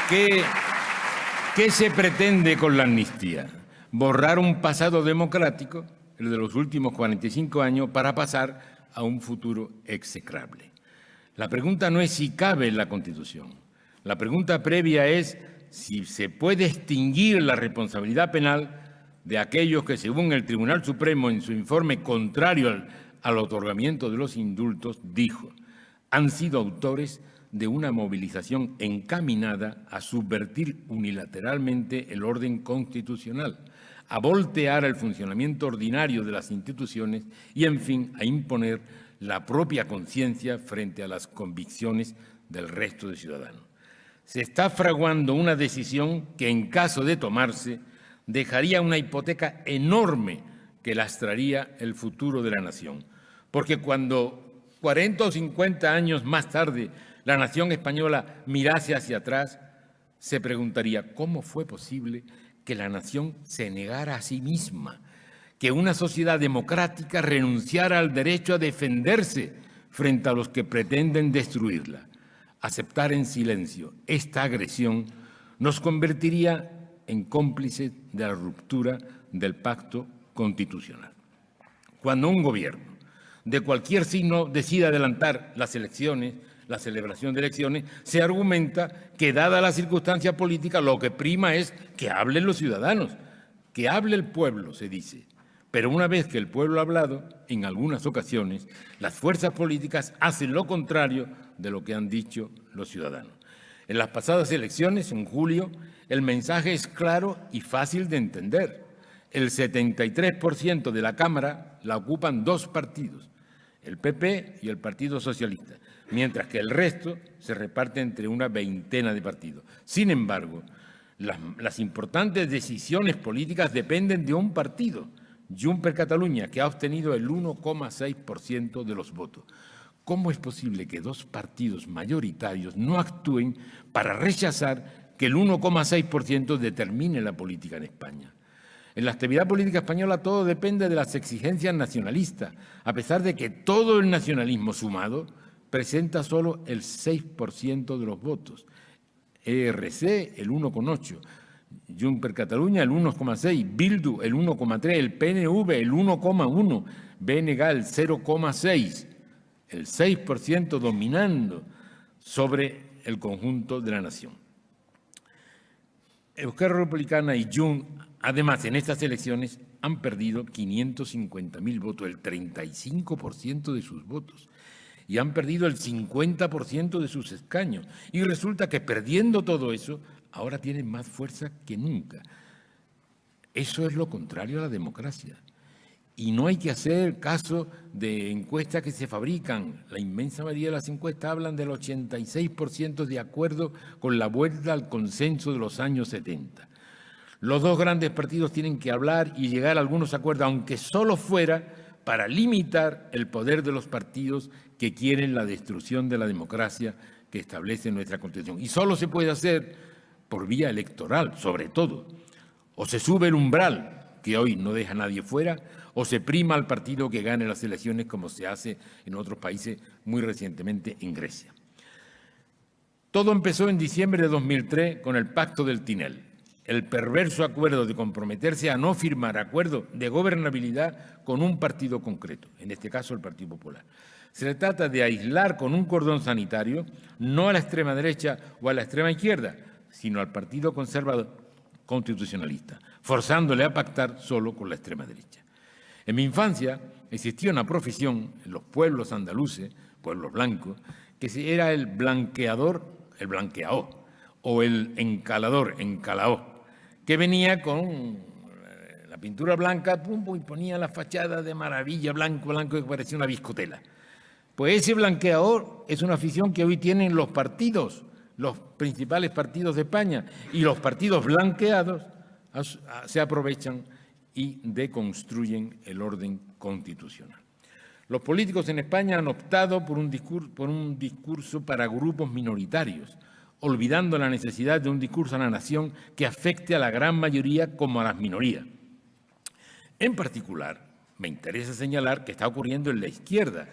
¿Qué se pretende con la amnistía? Borrar un pasado democrático, el de los últimos 45 años, para pasar a un futuro execrable. La pregunta no es si cabe en la Constitución. La pregunta previa es si se puede extinguir la responsabilidad penal de aquellos que, según el Tribunal Supremo en su informe contrario al otorgamiento de los indultos, dijo, han sido autores de una movilización encaminada a subvertir unilateralmente el orden constitucional, a voltear el funcionamiento ordinario de las instituciones y, en fin, a imponer la propia conciencia frente a las convicciones del resto de ciudadanos. Se está fraguando una decisión que, en caso de tomarse, dejaría una hipoteca enorme que lastraría el futuro de la nación. Porque cuando 40 o 50 años más tarde la nación española mirase hacia atrás, se preguntaría cómo fue posible que la nación se negara a sí misma, que una sociedad democrática renunciara al derecho a defenderse frente a los que pretenden destruirla. Aceptar en silencio esta agresión nos convertiría en cómplices de la ruptura del pacto constitucional. Cuando un gobierno de cualquier signo decide adelantar las elecciones, la celebración de elecciones, se argumenta que, dada la circunstancia política, lo que prima es que hablen los ciudadanos, que hable el pueblo, se dice. Pero una vez que el pueblo ha hablado, en algunas ocasiones, las fuerzas políticas hacen lo contrario de lo que han dicho los ciudadanos. En las pasadas elecciones, en julio, el mensaje es claro y fácil de entender. El 73% de la Cámara la ocupan dos partidos, el PP y el Partido Socialista, mientras que el resto se reparte entre una veintena de partidos. Sin embargo, las importantes decisiones políticas dependen de un partido, Junts per Catalunya, que ha obtenido el 1,6% de los votos. ¿Cómo es posible que dos partidos mayoritarios no actúen para rechazar que el 1,6% determine la política en España? En la actividad política española todo depende de las exigencias nacionalistas, a pesar de que todo el nacionalismo sumado presenta solo el 6% de los votos. ERC el 1,8%, Junts per Catalunya el 1,6%, Bildu el 1,3%, el PNV el 1,1%, BNG el 0,6%, el 6% dominando sobre el conjunto de la nación. Esquerra Republicana y Junts, además, en estas elecciones han perdido 550.000 votos, el 35% de sus votos, y han perdido el 50% de sus escaños. Y resulta que perdiendo todo eso, ahora tienen más fuerza que nunca. Eso es lo contrario a la democracia. Y no hay que hacer caso de encuestas que se fabrican. La inmensa mayoría de las encuestas hablan del 86% de acuerdo con la vuelta al consenso de los años 70. Los dos grandes partidos tienen que hablar y llegar a algunos acuerdos, aunque solo fuera para limitar el poder de los partidos que quieren la destrucción de la democracia que establece nuestra Constitución. Y solo se puede hacer por vía electoral, sobre todo. O se sube el umbral, que hoy no deja a nadie fuera, o se prima al partido que gane las elecciones, como se hace en otros países, muy recientemente en Grecia. Todo empezó en diciembre de 2003 con el Pacto del Tinel, el perverso acuerdo de comprometerse a no firmar acuerdo de gobernabilidad con un partido concreto, en este caso el Partido Popular. Se trata de aislar con un cordón sanitario no a la extrema derecha o a la extrema izquierda, sino al Partido Conservador Constitucionalista, forzándole a pactar solo con la extrema derecha. En mi infancia existía una profesión en los pueblos andaluces, pueblos blancos, que era el blanqueador, el blanqueao, o el encalador, encalaó, que venía con la pintura blanca, pum, pum, y ponía la fachada de maravilla, blanco, blanco, que parecía una biscotela. Pues ese blanqueador es una afición que hoy tienen los partidos, los principales partidos de España, y los partidos blanqueados se aprovechan y deconstruyen el orden constitucional. Los políticos en España han optado por un discurso para grupos minoritarios, olvidando la necesidad de un discurso a la nación que afecte a la gran mayoría como a las minorías. En particular, me interesa señalar que está ocurriendo en la izquierda,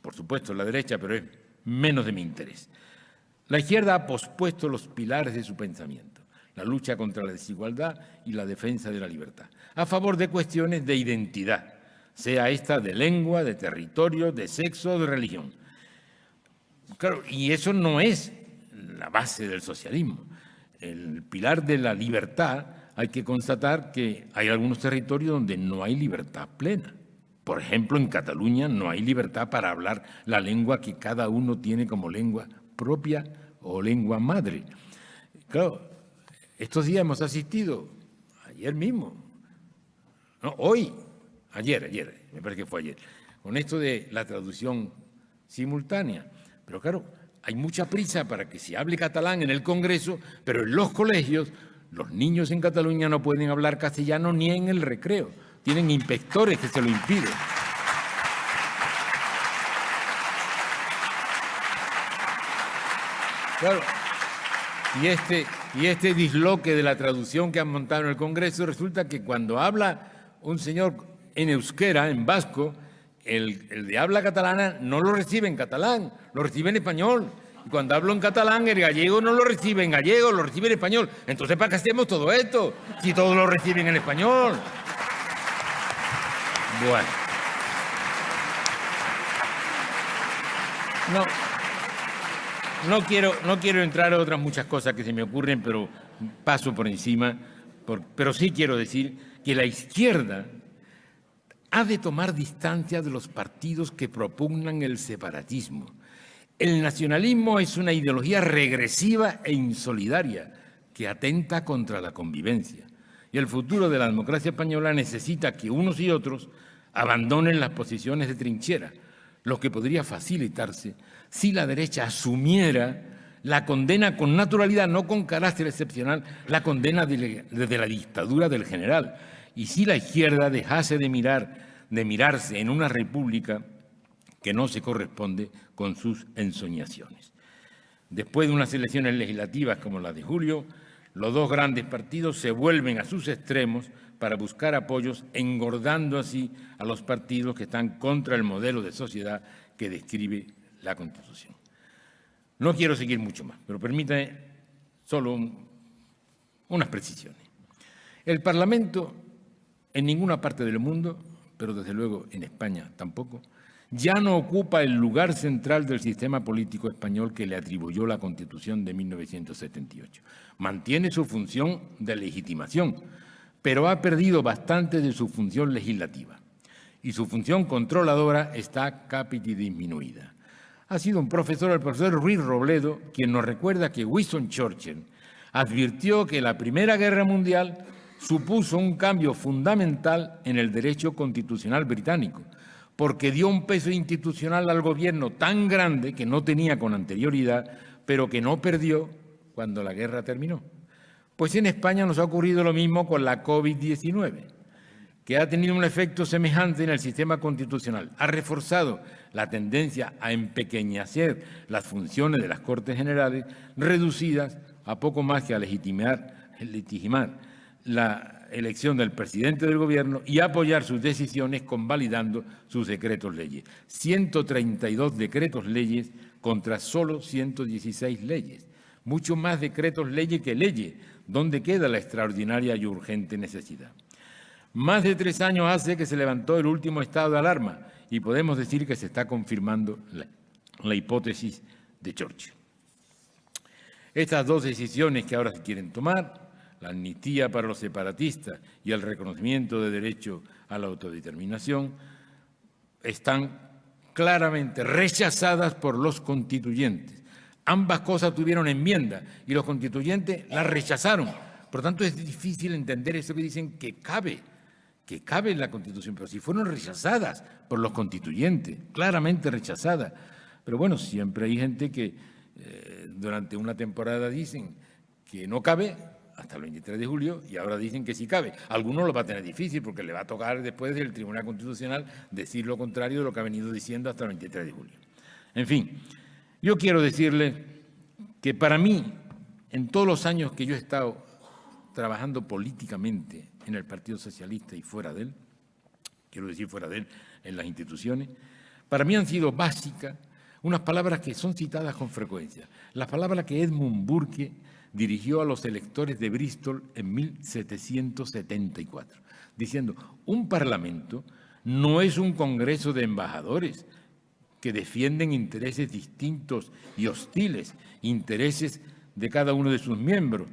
por supuesto en la derecha, pero es menos de mi interés. La izquierda ha pospuesto los pilares de su pensamiento, la lucha contra la desigualdad y la defensa de la libertad, a favor de cuestiones de identidad, sea esta de lengua, de territorio, de sexo o de religión. Claro, y eso no es la base del socialismo. El pilar de la libertad, hay que constatar que hay algunos territorios donde no hay libertad plena. Por ejemplo, en Cataluña no hay libertad para hablar la lengua que cada uno tiene como lengua propia o lengua madre. Claro, estos días hemos asistido, ayer mismo, no, hoy, ayer, me parece que fue ayer, con esto de la traducción simultánea. Pero claro, hay mucha prisa para que se hable catalán en el Congreso, pero en los colegios los niños en Cataluña no pueden hablar castellano ni en el recreo. Tienen inspectores que se lo impiden. Claro, y este disloque de la traducción que han montado en el Congreso resulta que cuando habla un señor en euskera, en vasco, el de habla catalana no lo recibe en catalán, lo recibe en español. Y cuando hablo en catalán, el gallego no lo recibe en gallego, lo recibe en español. Entonces, ¿para qué hacemos todo esto? Si todos lo reciben en español. Bueno. No quiero entrar a otras muchas cosas que se me ocurren, pero paso por encima. Pero sí quiero decir que la izquierda ha de tomar distancia de los partidos que propugnan el separatismo. El nacionalismo es una ideología regresiva e insolidaria que atenta contra la convivencia. Y el futuro de la democracia española necesita que unos y otros abandonen las posiciones de trinchera, lo que podría facilitarse si la derecha asumiera la condena con naturalidad, no con carácter excepcional, la condena desde la dictadura del general. Y si la izquierda dejase de mirarse en una república que no se corresponde con sus ensoñaciones. Después de unas elecciones legislativas como las de julio, los dos grandes partidos se vuelven a sus extremos para buscar apoyos, engordando así a los partidos que están contra el modelo de sociedad que describe la Constitución. No quiero seguir mucho más, pero permítame solo unas precisiones. El Parlamento, en ninguna parte del mundo, pero desde luego en España tampoco, ya no ocupa el lugar central del sistema político español que le atribuyó la Constitución de 1978. Mantiene su función de legitimación, pero ha perdido bastante de su función legislativa y su función controladora está cápita y disminuida. Ha sido un profesor, el profesor Ruiz Robledo, quien nos recuerda que Winston Churchill advirtió que la Primera Guerra Mundial supuso un cambio fundamental en el derecho constitucional británico, porque dio un peso institucional al gobierno tan grande que no tenía con anterioridad, pero que no perdió cuando la guerra terminó. Pues en España nos ha ocurrido lo mismo con la COVID-19. que ha tenido un efecto semejante en el sistema constitucional. Ha reforzado la tendencia a empequeñecer las funciones de las Cortes Generales, reducidas a poco más que a legitimar la elección del presidente del Gobierno y apoyar sus decisiones convalidando sus decretos leyes. 132 decretos leyes contra solo 116 leyes. Mucho más decretos leyes que leyes. ¿Dónde queda la extraordinaria y urgente necesidad? Más de 3 años hace que se levantó el último estado de alarma y podemos decir que se está confirmando la hipótesis de Churchill. Estas dos decisiones que ahora se quieren tomar, la amnistía para los separatistas y el reconocimiento de derecho a la autodeterminación, están claramente rechazadas por los constituyentes. Ambas cosas tuvieron enmienda y los constituyentes las rechazaron. Por tanto, es difícil entender eso que dicen que cabe en la Constitución, pero si fueron rechazadas por los constituyentes, claramente rechazadas. Pero bueno, siempre hay gente que durante una temporada dicen que no cabe hasta el 23 de julio y ahora dicen que sí cabe. Algunos lo va a tener difícil porque le va a tocar después del Tribunal Constitucional decir lo contrario de lo que ha venido diciendo hasta el 23 de julio. En fin, yo quiero decirle que para mí, en todos los años que yo he estado trabajando políticamente en el Partido Socialista y fuera de él, quiero decir fuera de él, en las instituciones, para mí han sido básicas unas palabras que son citadas con frecuencia. Las palabras que Edmund Burke dirigió a los electores de Bristol en 1774, diciendo: un parlamento no es un congreso de embajadores que defienden intereses distintos y hostiles, intereses de cada uno de sus miembros,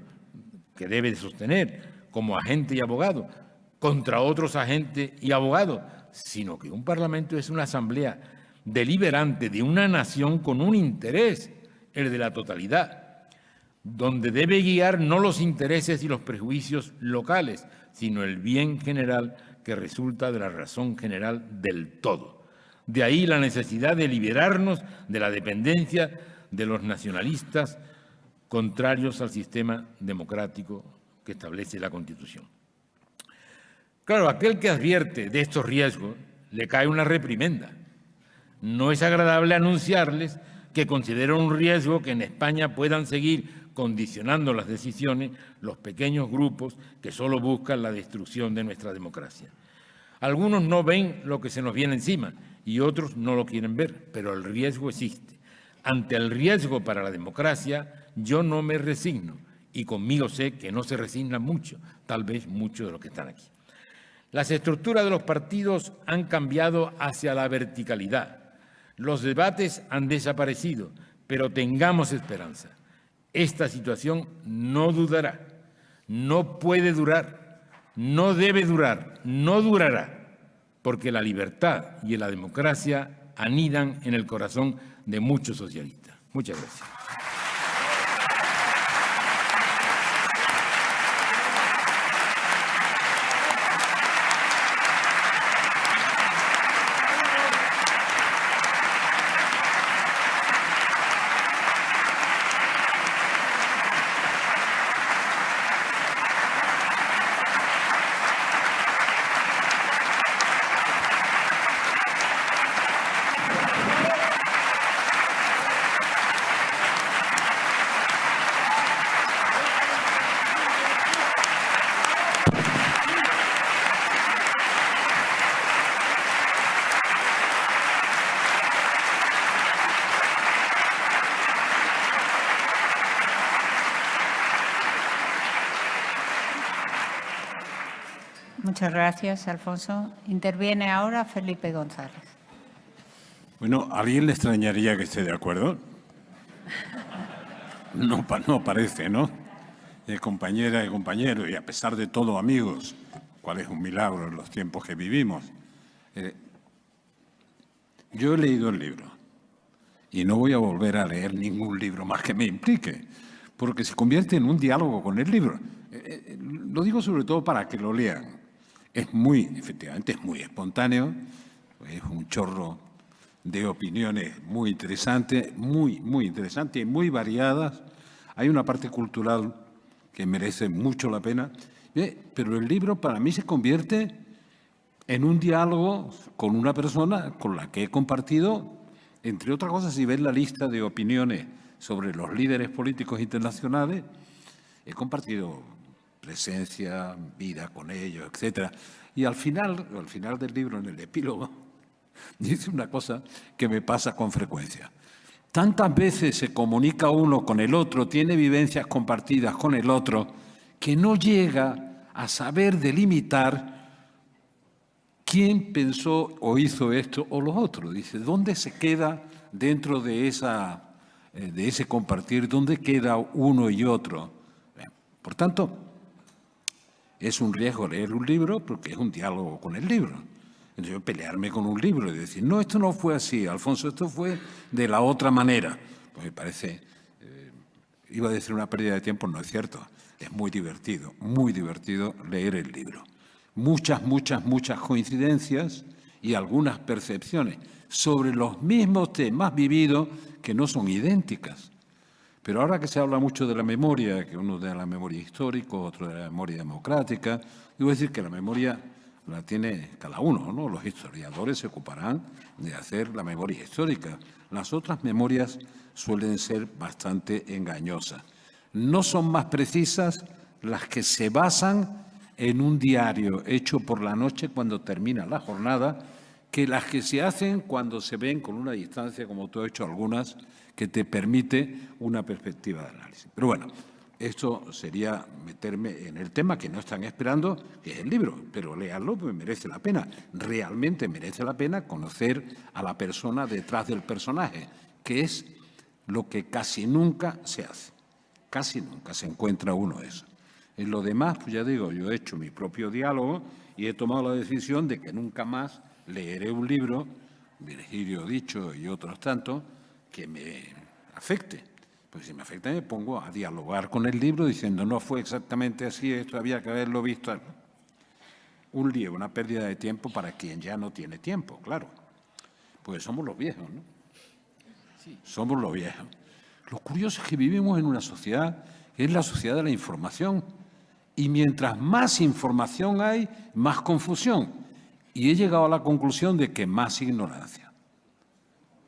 que debe de sostener como agente y abogado, contra otros agentes y abogados, sino que un parlamento es una asamblea deliberante de una nación con un interés, el de la totalidad, donde debe guiar no los intereses y los prejuicios locales, sino el bien general que resulta de la razón general del todo. De ahí la necesidad de liberarnos de la dependencia de los nacionalistas contrarios al sistema democrático que establece la Constitución. Claro, aquel que advierte de estos riesgos le cae una reprimenda. No es agradable anunciarles que considero un riesgo que en España puedan seguir condicionando las decisiones los pequeños grupos que solo buscan la destrucción de nuestra democracia. Algunos no ven lo que se nos viene encima y otros no lo quieren ver, pero el riesgo existe. Ante el riesgo para la democracia, yo no me resigno y conmigo sé que no se resignan mucho, tal vez muchos de los que están aquí. Las estructuras de los partidos han cambiado hacia la verticalidad. Los debates han desaparecido, pero tengamos esperanza. Esta situación no durará, no puede durar, no debe durar, no durará, porque la libertad y la democracia anidan en el corazón de muchos socialistas. Muchas gracias. Muchas gracias, Alfonso. Interviene ahora Felipe González. Bueno, ¿a alguien le extrañaría que esté de acuerdo? No parece, ¿no? Compañera y compañero, y a pesar de todo, amigos, cuál es un milagro en los tiempos que vivimos. Yo he leído el libro y no voy a volver a leer ningún libro más que me implique, porque se convierte en un diálogo con el libro. Lo digo sobre todo para que lo lean. Efectivamente, es muy espontáneo, es un chorro de opiniones muy interesantes, muy interesantes y muy variadas. Hay una parte cultural que merece mucho la pena, pero el libro para mí se convierte en un diálogo con una persona con la que he compartido, entre otras cosas, si ves la lista de opiniones sobre los líderes políticos internacionales, he compartido presencia, vida con ellos, etcétera. Y al final del libro, en el epílogo, dice una cosa que me pasa con frecuencia. Tantas veces se comunica uno con el otro, tiene vivencias compartidas con el otro, que no llega a saber delimitar quién pensó o hizo esto o lo otro. Dice, ¿dónde se queda dentro de ese compartir? ¿Dónde queda uno y otro? Por tanto, es un riesgo leer un libro porque es un diálogo con el libro. Entonces yo pelearme con un libro y decir, no, esto no fue así, Alfonso, esto fue de la otra manera. Pues me parece, iba a decir una pérdida de tiempo, no es cierto. Es muy divertido leer el libro. Muchas coincidencias y algunas percepciones sobre los mismos temas vividos que no son idénticas. Pero ahora que se habla mucho de la memoria, que uno de la memoria histórica, otro de la memoria democrática, debo decir que la memoria la tiene cada uno, ¿no? Los historiadores se ocuparán de hacer la memoria histórica. Las otras memorias suelen ser bastante engañosas. No son más precisas las que se basan en un diario hecho por la noche cuando termina la jornada, que las que se hacen cuando se ven con una distancia, como tú has hecho algunas, que te permite una perspectiva de análisis. Pero bueno, esto sería meterme en el tema que no están esperando, que es el libro, pero léanlo, pues merece la pena. Realmente merece la pena conocer a la persona detrás del personaje, que es lo que casi nunca se hace. Casi nunca se encuentra uno eso. En lo demás, pues ya digo, yo he hecho mi propio diálogo y he tomado la decisión de que nunca más leeré un libro, Virgilio Dicho y otros tantos, que me afecte. Pues si me afecta me pongo a dialogar con el libro diciendo no fue exactamente así, esto había que haberlo visto. Un lío, una pérdida de tiempo para quien ya no tiene tiempo, claro. Pues somos los viejos, ¿no? Sí. Somos los viejos. Lo curioso es que vivimos en una sociedad que es la sociedad de la información. Y mientras más información hay, más confusión. Y he llegado a la conclusión de que más ignorancia.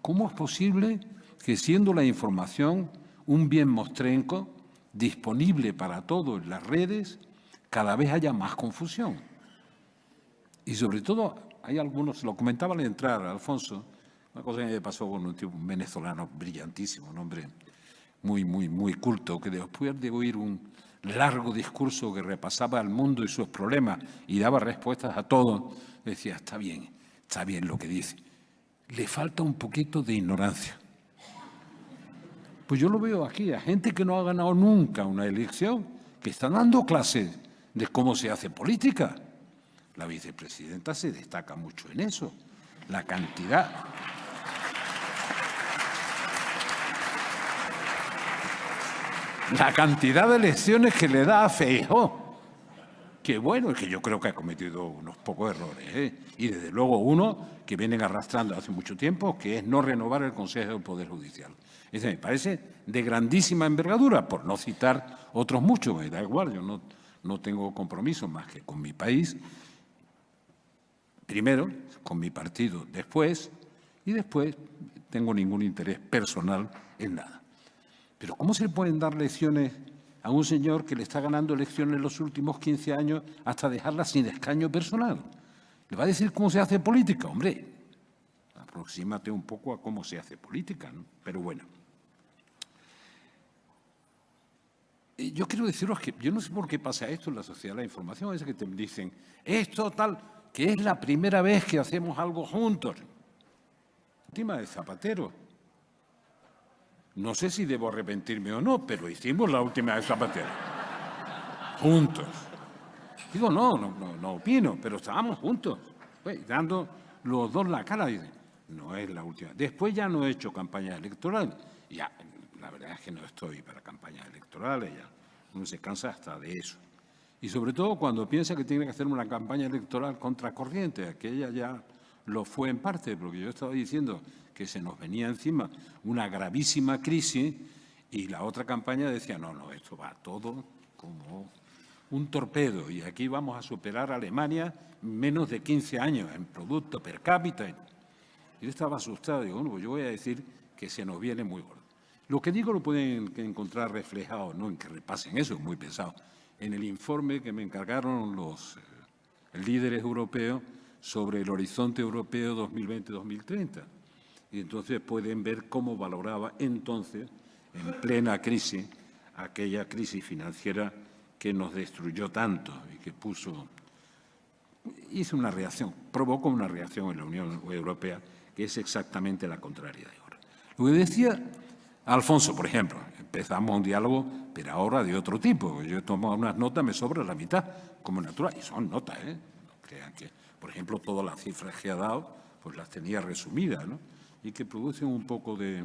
¿Cómo es posible que siendo la información un bien mostrenco, disponible para todos en las redes, cada vez haya más confusión? Y sobre todo, hay algunos, lo comentaba al entrar, Alfonso, una cosa que me pasó con un tipo venezolano brillantísimo, un hombre muy culto, que después de oír un largo discurso que repasaba el mundo y sus problemas y daba respuestas a todo, decía, está bien lo que dice. Le falta un poquito de ignorancia. Pues yo lo veo aquí, a gente que no ha ganado nunca una elección, que está dando clases de cómo se hace política. La vicepresidenta se destaca mucho en eso. La cantidad de lecciones que le da a Feijóo. Que bueno, es que yo creo que ha cometido unos pocos errores, ¿eh? Y desde luego uno que vienen arrastrando hace mucho tiempo, que es no renovar el Consejo del Poder Judicial. Ese me parece de grandísima envergadura, por no citar otros muchos, me da igual, yo no tengo compromiso más que con mi país, primero, con mi partido después, y después tengo ningún interés personal en nada. Pero ¿cómo se le pueden dar lecciones a un señor que le está ganando elecciones en los últimos 15 años hasta dejarla sin escaño personal? ¿Le va a decir cómo se hace política? Hombre, aproxímate un poco a cómo se hace política, ¿no? Pero bueno. Yo quiero deciros que yo no sé por qué pasa esto en la sociedad de la información, es que te dicen, esto tal, que es la primera vez que hacemos algo juntos. Última de Zapatero. No sé si debo arrepentirme o no, pero hicimos la última de Zapatero. Juntos. Digo, no opino, pero estábamos juntos, pues, dando los dos la cara. Dicen, no es la última. Después ya no he hecho campaña electoral. Ya, la verdad es que no estoy para campañas electorales, ya uno se cansa hasta de eso. Y sobre todo cuando piensa que tiene que hacer una campaña electoral contracorriente, aquella ya lo fue en parte, porque yo estaba diciendo que se nos venía encima una gravísima crisis y la otra campaña decía, no, esto va todo como un torpedo y aquí vamos a superar a Alemania en menos de 15 años en producto per cápita. Yo estaba asustado, digo, bueno, pues yo voy a decir que se nos viene muy gordo. Lo que digo lo pueden encontrar reflejado, no en que repasen eso, es muy pesado, en el informe que me encargaron los líderes europeos sobre el horizonte europeo 2020-2030. Y entonces pueden ver cómo valoraba entonces, en plena crisis, aquella crisis financiera que nos destruyó tanto y que hizo una reacción, provocó una reacción en la Unión Europea que es exactamente la contraria de ahora. Lo que decía Alfonso, por ejemplo, empezamos un diálogo, pero ahora de otro tipo. Yo he tomado unas notas, me sobra la mitad, como natural, y son notas, ¿eh? No crean que, por ejemplo, todas las cifras que ha dado, pues las tenía resumidas, ¿no? Y que producen un poco de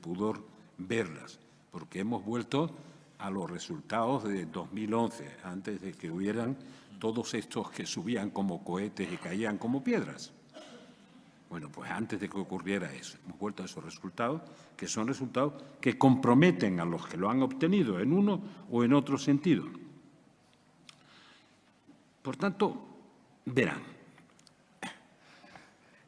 pudor verlas, porque hemos vuelto a los resultados de 2011, antes de que hubieran todos estos que subían como cohetes y caían como piedras. Bueno, pues antes de que ocurriera eso, hemos vuelto a esos resultados, que son resultados que comprometen a los que lo han obtenido en uno o en otro sentido. Por tanto, verán,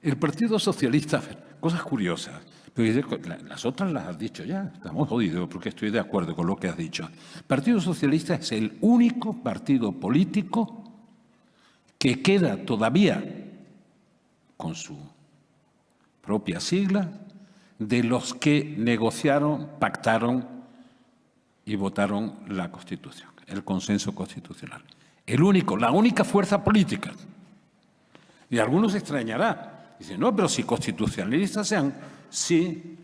el Partido Socialista, cosas curiosas, pero las otras las has dicho ya, estamos jodidos porque estoy de acuerdo con lo que has dicho. El Partido Socialista es el único partido político que queda todavía con su propia sigla de los que negociaron, pactaron y votaron la Constitución, el consenso constitucional. El único, la única fuerza política. Y algunos se extrañarán. Dicen, no, pero si constitucionalistas sean, sí,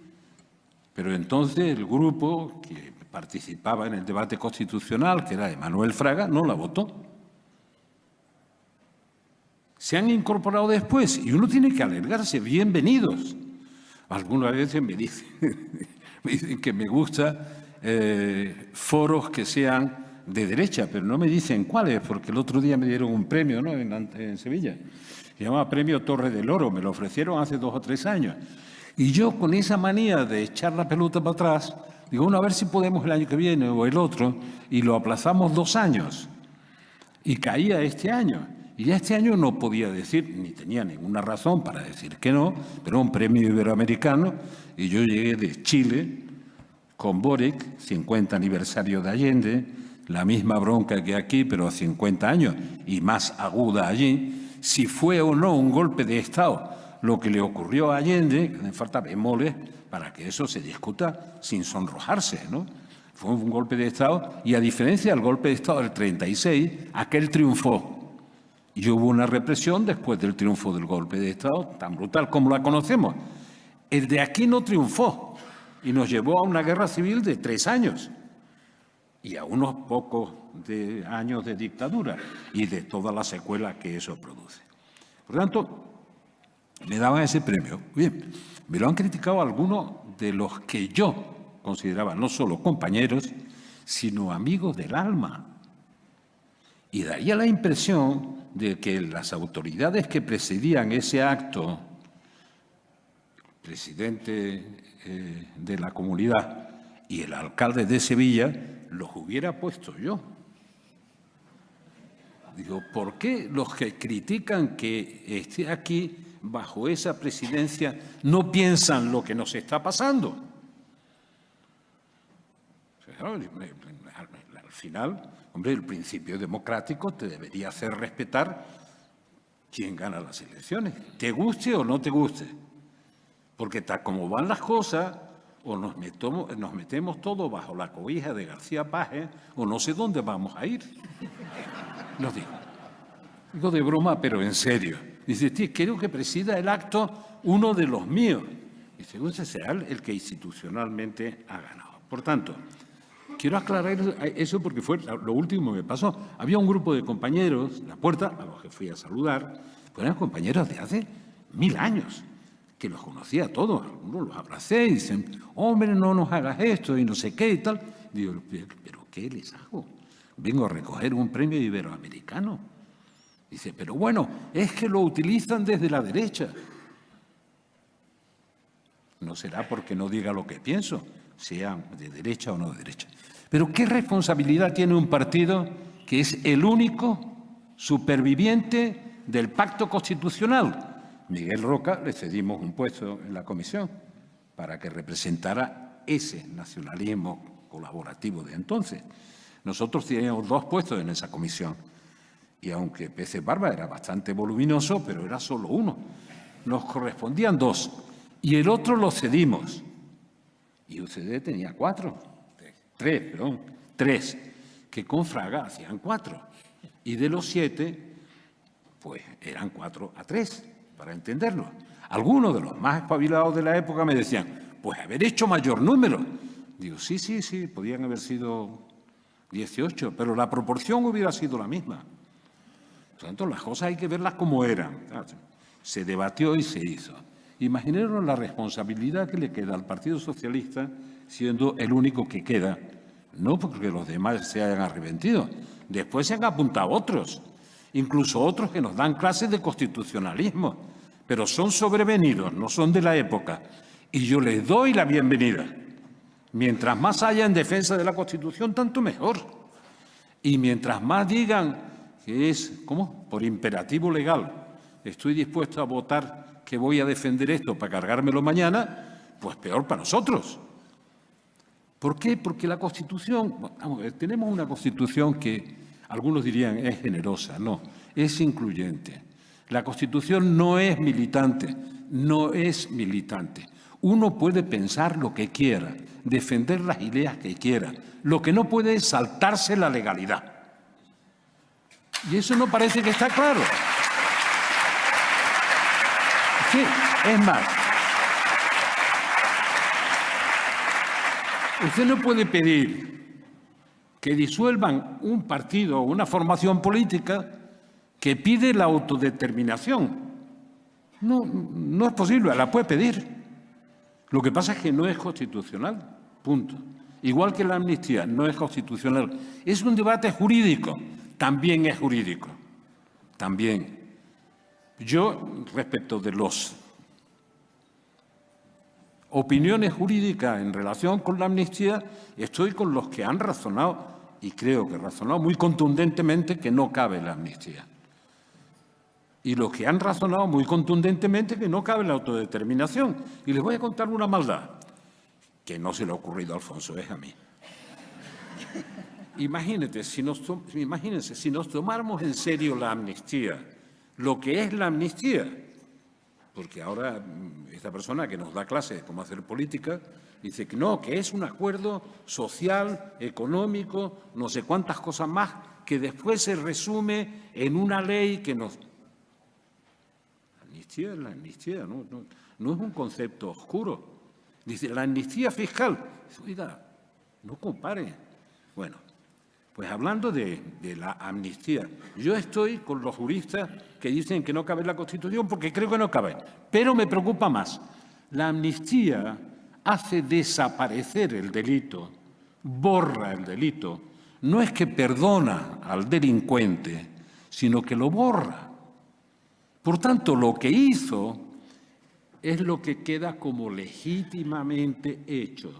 pero entonces el grupo que participaba en el debate constitucional, que era de Manuel Fraga, no la votó. Se han incorporado después y uno tiene que alegrarse, bienvenidos. Algunas veces me dicen que me gusta foros que sean de derecha, pero no me dicen cuáles, porque el otro día me dieron un premio, ¿no?, en Sevilla. Se llama Premio Torre del Oro, me lo ofrecieron hace 2 o 3 años. Y yo, con esa manía de echar la pelota para atrás, digo, bueno, a ver si podemos el año que viene o el otro, y lo aplazamos 2 años. Y caía este año. Y ya este año no podía decir, ni tenía ninguna razón para decir que no, pero un premio iberoamericano, y yo llegué de Chile con Boric, 50 aniversario de Allende, la misma bronca que aquí, pero a 50 años, y más aguda allí, si fue o no un golpe de Estado lo que le ocurrió a Allende, que hace falta bemoles para que eso se discuta sin sonrojarse, ¿no? Fue un golpe de Estado y, a diferencia del golpe de Estado del 36, aquel triunfó. Y hubo una represión después del triunfo del golpe de Estado, tan brutal como la conocemos. El de aquí no triunfó y nos llevó a una guerra civil de 3 años y a unos pocos años de dictadura y de toda la secuela que eso produce. Por tanto, me daban ese premio. Bien, me lo han criticado algunos de los que yo consideraba no solo compañeros, sino amigos del alma. Y daría la impresión de que las autoridades que presidían ese acto, presidente de la comunidad y el alcalde de Sevilla, los hubiera puesto yo. Digo, ¿por qué los que critican que esté aquí bajo esa presidencia no piensan lo que nos está pasando? Al final, hombre, el principio democrático te debería hacer respetar quién gana las elecciones, te guste o no te guste. Porque tal como van las cosas, o nos metemos todos bajo la cobija de García Páez, o no sé dónde vamos a ir. Lo digo de broma, pero en serio. Dice, tío, quiero que presida el acto uno de los míos. Y según será el que institucionalmente ha ganado. Por tanto, quiero aclarar eso porque fue lo último que me pasó. Había un grupo de compañeros en la puerta, a los que fui a saludar, pues eran compañeros de hace 1000 años, que los conocía a todos. Algunos los abracé y dicen, hombre, no nos hagas esto y no sé qué y tal. Digo, ¿pero qué les hago? Vengo a recoger un premio iberoamericano. Dice, pero bueno, es que lo utilizan desde la derecha. No será porque no diga lo que pienso, sea de derecha o no de derecha. Pero ¿qué responsabilidad tiene un partido que es el único superviviente del pacto constitucional. Miguel Roca le cedimos un puesto en la comisión para que representara ese nacionalismo colaborativo de entonces. Nosotros teníamos 2 puestos en esa comisión y aunque Peces Barba era bastante voluminoso, pero era solo uno. Nos correspondían 2 y el otro lo cedimos. Y UCD tenía 3, que con Fraga hacían 4. Y de los 7, pues eran 4-3, para entenderlo. Algunos de los más espabilados de la época me decían, pues haber hecho mayor número. Digo, sí, podían haber sido 18, pero la proporción hubiera sido la misma. Por lo tanto, las cosas hay que verlas como eran. Se debatió y se hizo. Imaginaros la responsabilidad que le queda al Partido Socialista siendo el único que queda. No porque los demás se hayan arrepentido. Después se han apuntado otros, incluso otros que nos dan clases de constitucionalismo, pero son sobrevenidos, no son de la época. Y yo les doy la bienvenida. Mientras más haya en defensa de la Constitución, tanto mejor. Y mientras más digan que es, ¿cómo? Por imperativo legal, estoy dispuesto a votar que voy a defender esto para cargármelo mañana, pues peor para nosotros. ¿Por qué? Porque la Constitución, vamos a ver, tenemos una Constitución que algunos dirían es generosa, no, es incluyente. La Constitución no es militante, no es militante. Uno puede pensar lo que quiera, defender las ideas que quiera. Lo que no puede es saltarse la legalidad. Y eso no parece que está claro. Sí, es más. Usted no puede pedir que disuelvan un partido o una formación política que pide la autodeterminación. No es posible, la puede pedir. Lo que pasa es que no es constitucional, punto. Igual que la amnistía, no es constitucional. Es un debate jurídico, también es jurídico, también. Yo, respecto de las opiniones jurídicas en relación con la amnistía, estoy con los que han razonado, y creo que han razonado muy contundentemente, que no cabe la amnistía. Y los que han razonado muy contundentemente que no cabe la autodeterminación. Y les voy a contar una maldad que no se le ha ocurrido a Alfonso, es a mí. Imagínense, si nos tomáramos en serio la amnistía, lo que es la amnistía, porque ahora esta persona que nos da clase de cómo hacer política dice que no, que es un acuerdo social, económico, no sé cuántas cosas más, que después se resume en una ley que nos... La amnistía no es un concepto oscuro. Dice, la amnistía fiscal. Oiga, no compare. Bueno, pues hablando de la amnistía, yo estoy con los juristas que dicen que no cabe en la Constitución porque creo que no cabe. Pero me preocupa más. La amnistía hace desaparecer el delito, borra el delito. No es que perdona al delincuente, sino que lo borra. Por tanto, lo que hizo es lo que queda como legítimamente hecho,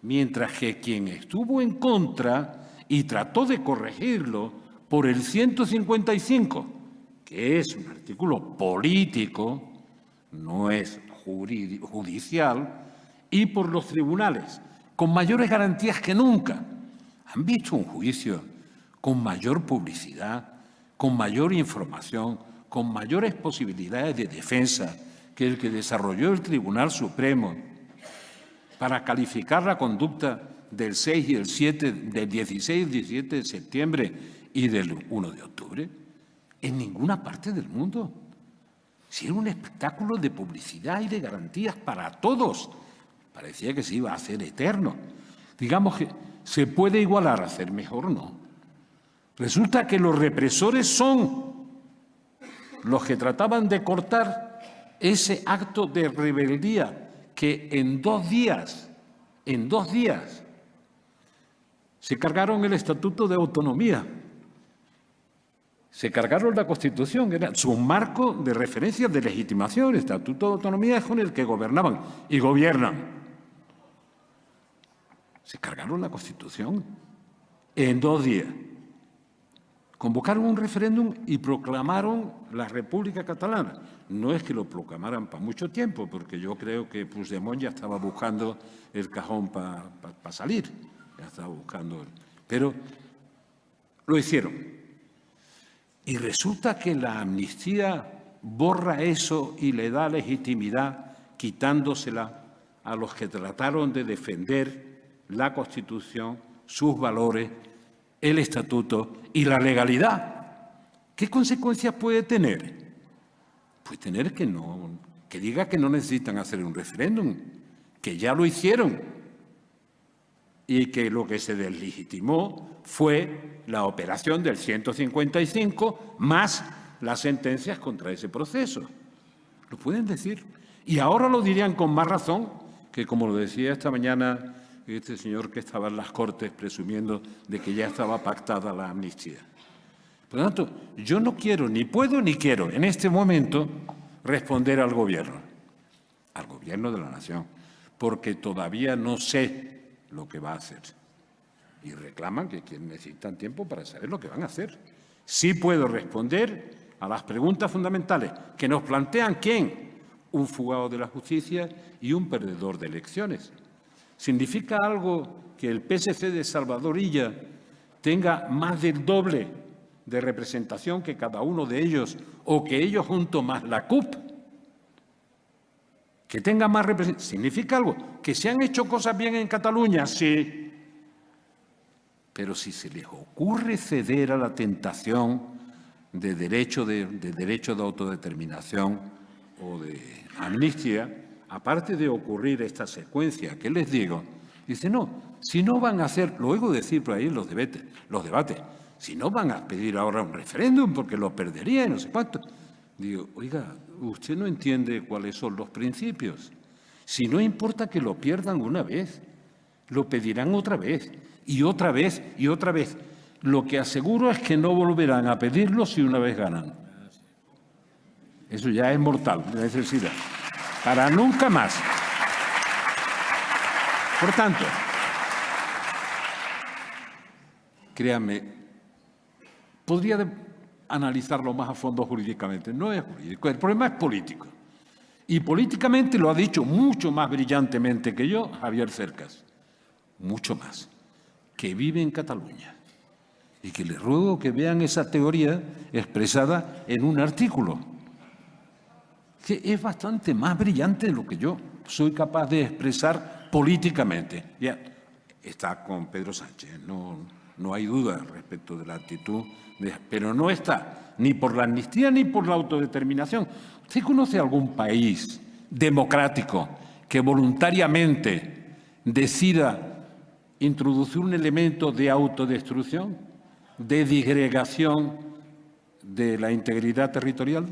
mientras que quien estuvo en contra y trató de corregirlo por el 155, que es un artículo político, no es judicial, y por los tribunales, con mayores garantías que nunca. Han visto un juicio con mayor publicidad, con mayor información, con mayores posibilidades de defensa que el que desarrolló el Tribunal Supremo para calificar la conducta del 6 y el 7, del 16 y 17 de septiembre y del 1 de octubre, en ninguna parte del mundo. Si era un espectáculo de publicidad y de garantías para todos, parecía que se iba a hacer eterno. Digamos que se puede igualar, hacer mejor, no. Resulta que los represores son los que trataban de cortar ese acto de rebeldía que en dos días, se cargaron el Estatuto de Autonomía, se cargaron la Constitución, era su marco de referencia de legitimación. El Estatuto de Autonomía es con el que gobernaban y gobiernan. Se cargaron la Constitución en 2 días. convocaron un referéndum y proclamaron la República Catalana. No es que lo proclamaran para mucho tiempo, porque yo creo que Puigdemont ya estaba buscando el cajón para salir. Ya estaba buscando. Pero lo hicieron. Y resulta que la amnistía borra eso y le da legitimidad quitándosela a los que trataron de defender la Constitución, sus valores, el Estatuto y la legalidad. ¿Qué consecuencias puede tener? Pues tener que diga que no necesitan hacer un referéndum, que ya lo hicieron y que lo que se deslegitimó fue la operación del 155 más las sentencias contra ese proceso. Lo pueden decir. Y ahora lo dirían con más razón que, como lo decía esta mañana este señor que estaba en las Cortes presumiendo de que ya estaba pactada la amnistía. Por lo tanto, yo no quiero, ni puedo, ni quiero en este momento responder al Gobierno de la Nación, porque todavía no sé lo que va a hacer. Y reclaman que necesitan tiempo para saber lo que van a hacer. Sí puedo responder a las preguntas fundamentales que nos plantean ¿quién? Un fugado de la justicia y un perdedor de elecciones. ¿Significa algo que el PSC de Salvador Illa tenga más del doble de representación que cada uno de ellos o que ellos juntos más la CUP? ¿Que tenga más representación? ¿Significa algo? ¿Que se han hecho cosas bien en Cataluña? Sí. Pero si se les ocurre ceder a la tentación de derecho de autodeterminación o de amnistía, aparte de ocurrir esta secuencia que les digo, dice, no, si no van a hacer, lo oigo decir por ahí en los debates, si no van a pedir ahora un referéndum porque lo perdería y no sé cuánto. Digo, oiga, usted no entiende cuáles son los principios. Si no importa que lo pierdan una vez, lo pedirán otra vez y otra vez y otra vez. Lo que aseguro es que no volverán a pedirlo si una vez ganan. Eso ya es mortal, de necesidad. Para nunca más. Por tanto, créanme, podría analizarlo más a fondo jurídicamente. No es jurídico, el problema es político. Y políticamente lo ha dicho mucho más brillantemente que yo Javier Cercas. Mucho más. Que vive en Cataluña. Y que les ruego que vean esa teoría expresada en un artículo. Que es bastante más brillante de lo que yo soy capaz de expresar políticamente. Ya está con Pedro Sánchez, no hay duda respecto de la actitud, pero no está ni por la amnistía ni por la autodeterminación. ¿Usted conoce algún país democrático que voluntariamente decida introducir un elemento de autodestrucción, de disgregación de la integridad territorial?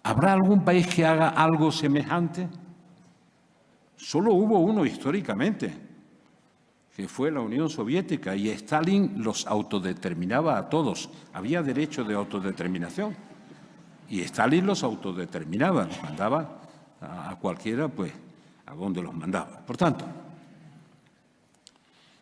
¿Habrá algún país que haga algo semejante? Solo hubo uno históricamente, que fue la Unión Soviética, y Stalin los autodeterminaba a todos. Había derecho de autodeterminación. Y Stalin los autodeterminaba, los mandaba a cualquiera, pues, a donde los mandaba. Por tanto,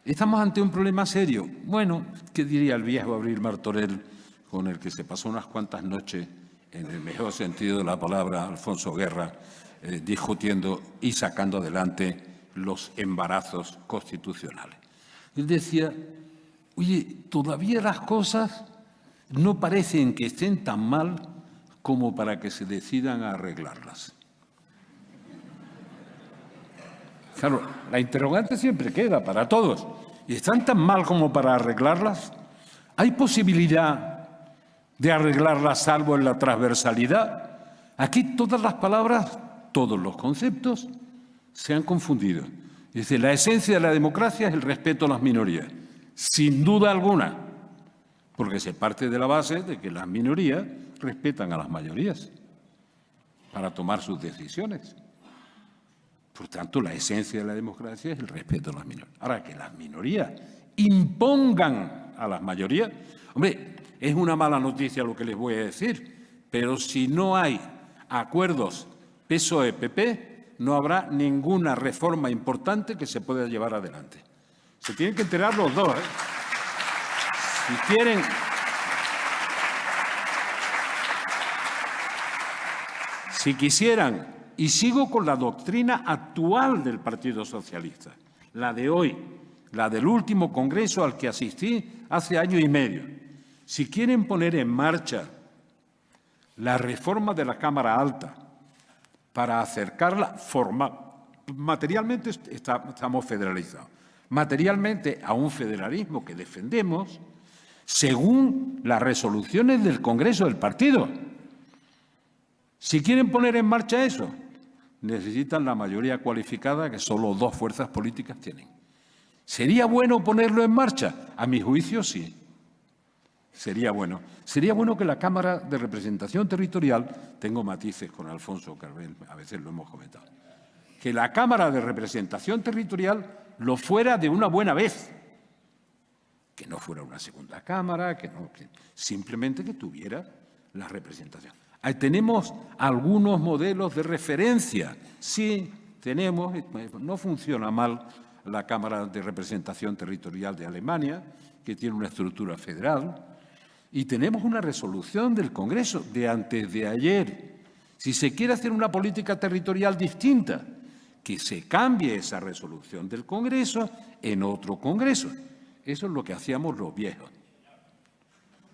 estamos ante un problema serio. Bueno, ¿qué diría el viejo Abril Martorell, con el que se pasó unas cuantas noches, en el mejor sentido de la palabra, Alfonso Guerra, discutiendo y sacando adelante los embarazos constitucionales? Él decía, oye, todavía las cosas no parecen que estén tan mal como para que se decidan a arreglarlas. Claro, la interrogante siempre queda para todos. ¿Y están tan mal como para arreglarlas? ¿Hay posibilidad de arreglarlas salvo en la transversalidad? Aquí todas las palabras, todos los conceptos se han confundido. Dice, la esencia de la democracia es el respeto a las minorías, sin duda alguna, porque se parte de la base de que las minorías respetan a las mayorías para tomar sus decisiones. Por tanto, la esencia de la democracia es el respeto a las minorías. Ahora, que las minorías impongan a las mayorías, hombre, es una mala noticia lo que les voy a decir, pero si no hay acuerdos PSOE-PP, no habrá ninguna reforma importante que se pueda llevar adelante. Se tienen que enterar los dos, ¿eh? Si quieren Si quisieran, y sigo con la doctrina actual del Partido Socialista, la de hoy, la del último congreso al que asistí hace año y medio. Si quieren poner en marcha la reforma de la Cámara Alta para acercarla materialmente estamos federalizados, materialmente a un federalismo que defendemos según las resoluciones del Congreso del partido. Si quieren poner en marcha eso, necesitan la mayoría cualificada que solo 2 fuerzas políticas tienen. ¿Sería bueno ponerlo en marcha? A mi juicio, sí. Sería bueno. Sería bueno que la Cámara de Representación Territorial, tengo matices con Alfonso Carvel, a veces lo hemos comentado, que la Cámara de Representación Territorial lo fuera de una buena vez. Que no fuera una segunda Cámara, que simplemente que tuviera la representación. Tenemos algunos modelos de referencia. Sí, tenemos, no funciona mal la Cámara de Representación Territorial de Alemania, que tiene una estructura federal, y tenemos una resolución del Congreso de antes de ayer. Si se quiere hacer una política territorial distinta, que se cambie esa resolución del Congreso en otro Congreso. Eso es lo que hacíamos los viejos,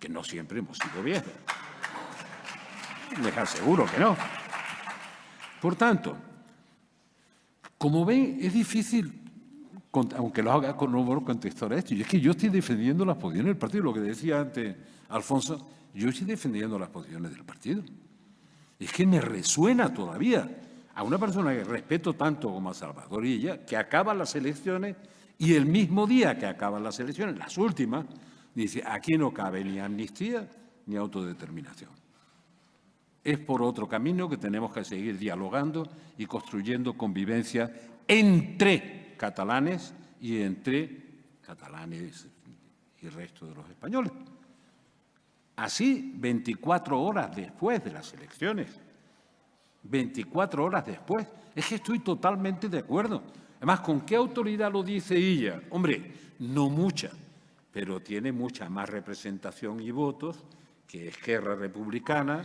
que no siempre hemos sido viejos. Les aseguro que no. Por tanto, como ven, es difícil, aunque lo haga con un contexto a esto, y es que yo estoy defendiendo las posiciones del partido, lo que decía antes Alfonso, yo estoy defendiendo las posiciones del partido. Es que me resuena todavía a una persona que respeto tanto como a Salvador Illa, que acaba las elecciones y el mismo día que acaban las elecciones, las últimas, dice, aquí no cabe ni amnistía ni autodeterminación. Es por otro camino que tenemos que seguir dialogando y construyendo convivencia entre catalanes y entre catalanes y el resto de los españoles. Así, 24 horas después de las elecciones, 24 horas después, es que estoy totalmente de acuerdo. Además, ¿con qué autoridad lo dice ella? Hombre, no mucha, pero tiene mucha más representación y votos que Esquerra Republicana,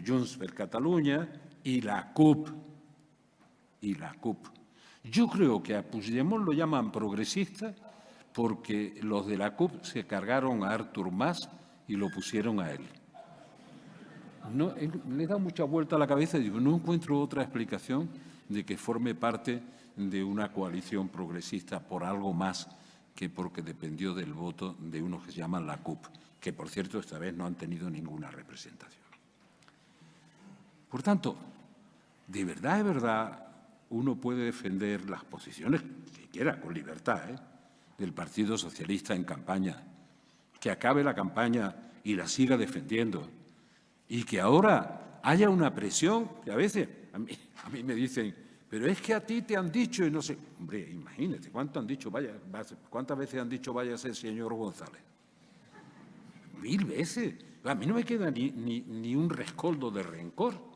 Junts per Catalunya y la CUP. Yo creo que a Puigdemont lo llaman progresista porque los de la CUP se cargaron a Artur Mas y lo pusieron a él. No, le da mucha vuelta a la cabeza y digo, no encuentro otra explicación de que forme parte de una coalición progresista por algo más que porque dependió del voto de unos que se llaman la CUP, que por cierto esta vez no han tenido ninguna representación. Por tanto, de verdad, uno puede defender las posiciones que quiera, con libertad, del Partido Socialista en campaña, que acabe la campaña y la siga defendiendo, y que ahora haya una presión que a veces a mí me dicen, pero es que a ti te han dicho y no sé. Hombre, imagínate, ¿cuántas veces han dicho vaya a ser señor González? 1000 veces. A mí no me queda ni un rescoldo de rencor.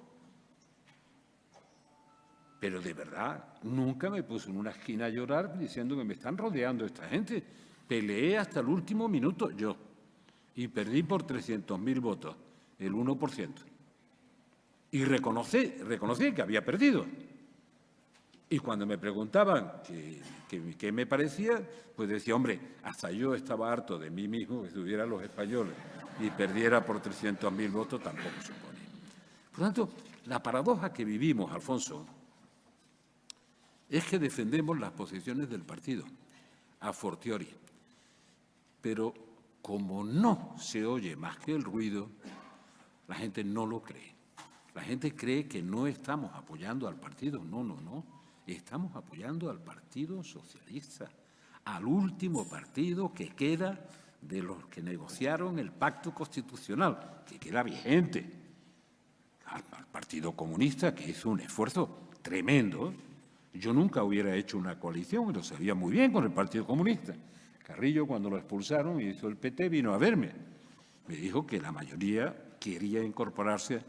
Pero de verdad, nunca me puse en una esquina a llorar diciendo que me están rodeando esta gente. Peleé hasta el último minuto yo y perdí por 300.000 votos, el 1%. Y reconocí que había perdido. Y cuando me preguntaban qué me parecía, pues decía, hombre, hasta yo estaba harto de mí mismo que estuvieran los españoles y perdiera por 300.000 votos, tampoco supone. Por tanto, la paradoja que vivimos, Alfonso, es que defendemos las posiciones del partido, a fortiori. Pero como no se oye más que el ruido, la gente no lo cree. La gente cree que no estamos apoyando al partido. No. Estamos apoyando al Partido Socialista, al último partido que queda de los que negociaron el pacto constitucional, que queda vigente. Al Partido Comunista, que hizo un esfuerzo tremendo. Yo nunca hubiera hecho una coalición, y lo sabía muy bien, con el Partido Comunista. Carrillo, cuando lo expulsaron y hizo el PT, vino a verme. Me dijo que la mayoría quería incorporarse,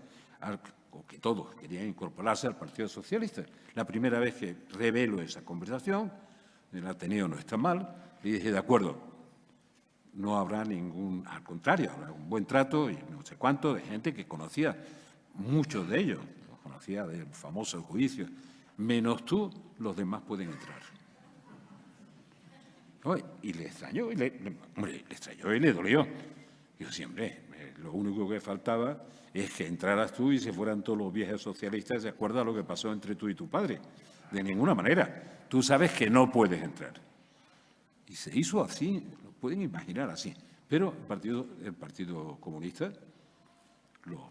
o que todos querían incorporarse al Partido Socialista. La primera vez que revelo esa conversación, el Ateneo no está mal, le dije, de acuerdo, no habrá al contrario, habrá un buen trato y no sé cuánto de gente que conocía muchos de ellos, los conocía del famoso juicio, menos tú, los demás pueden entrar. Oye, y le extrañó, le extrañó y le dolió. Yo siempre, lo único que faltaba es que entraras tú y se fueran todos los viejos socialistas de acuerdo a lo que pasó entre tú y tu padre. De ninguna manera. Tú sabes que no puedes entrar. Y se hizo así, lo pueden imaginar así. Pero el Partido Comunista lo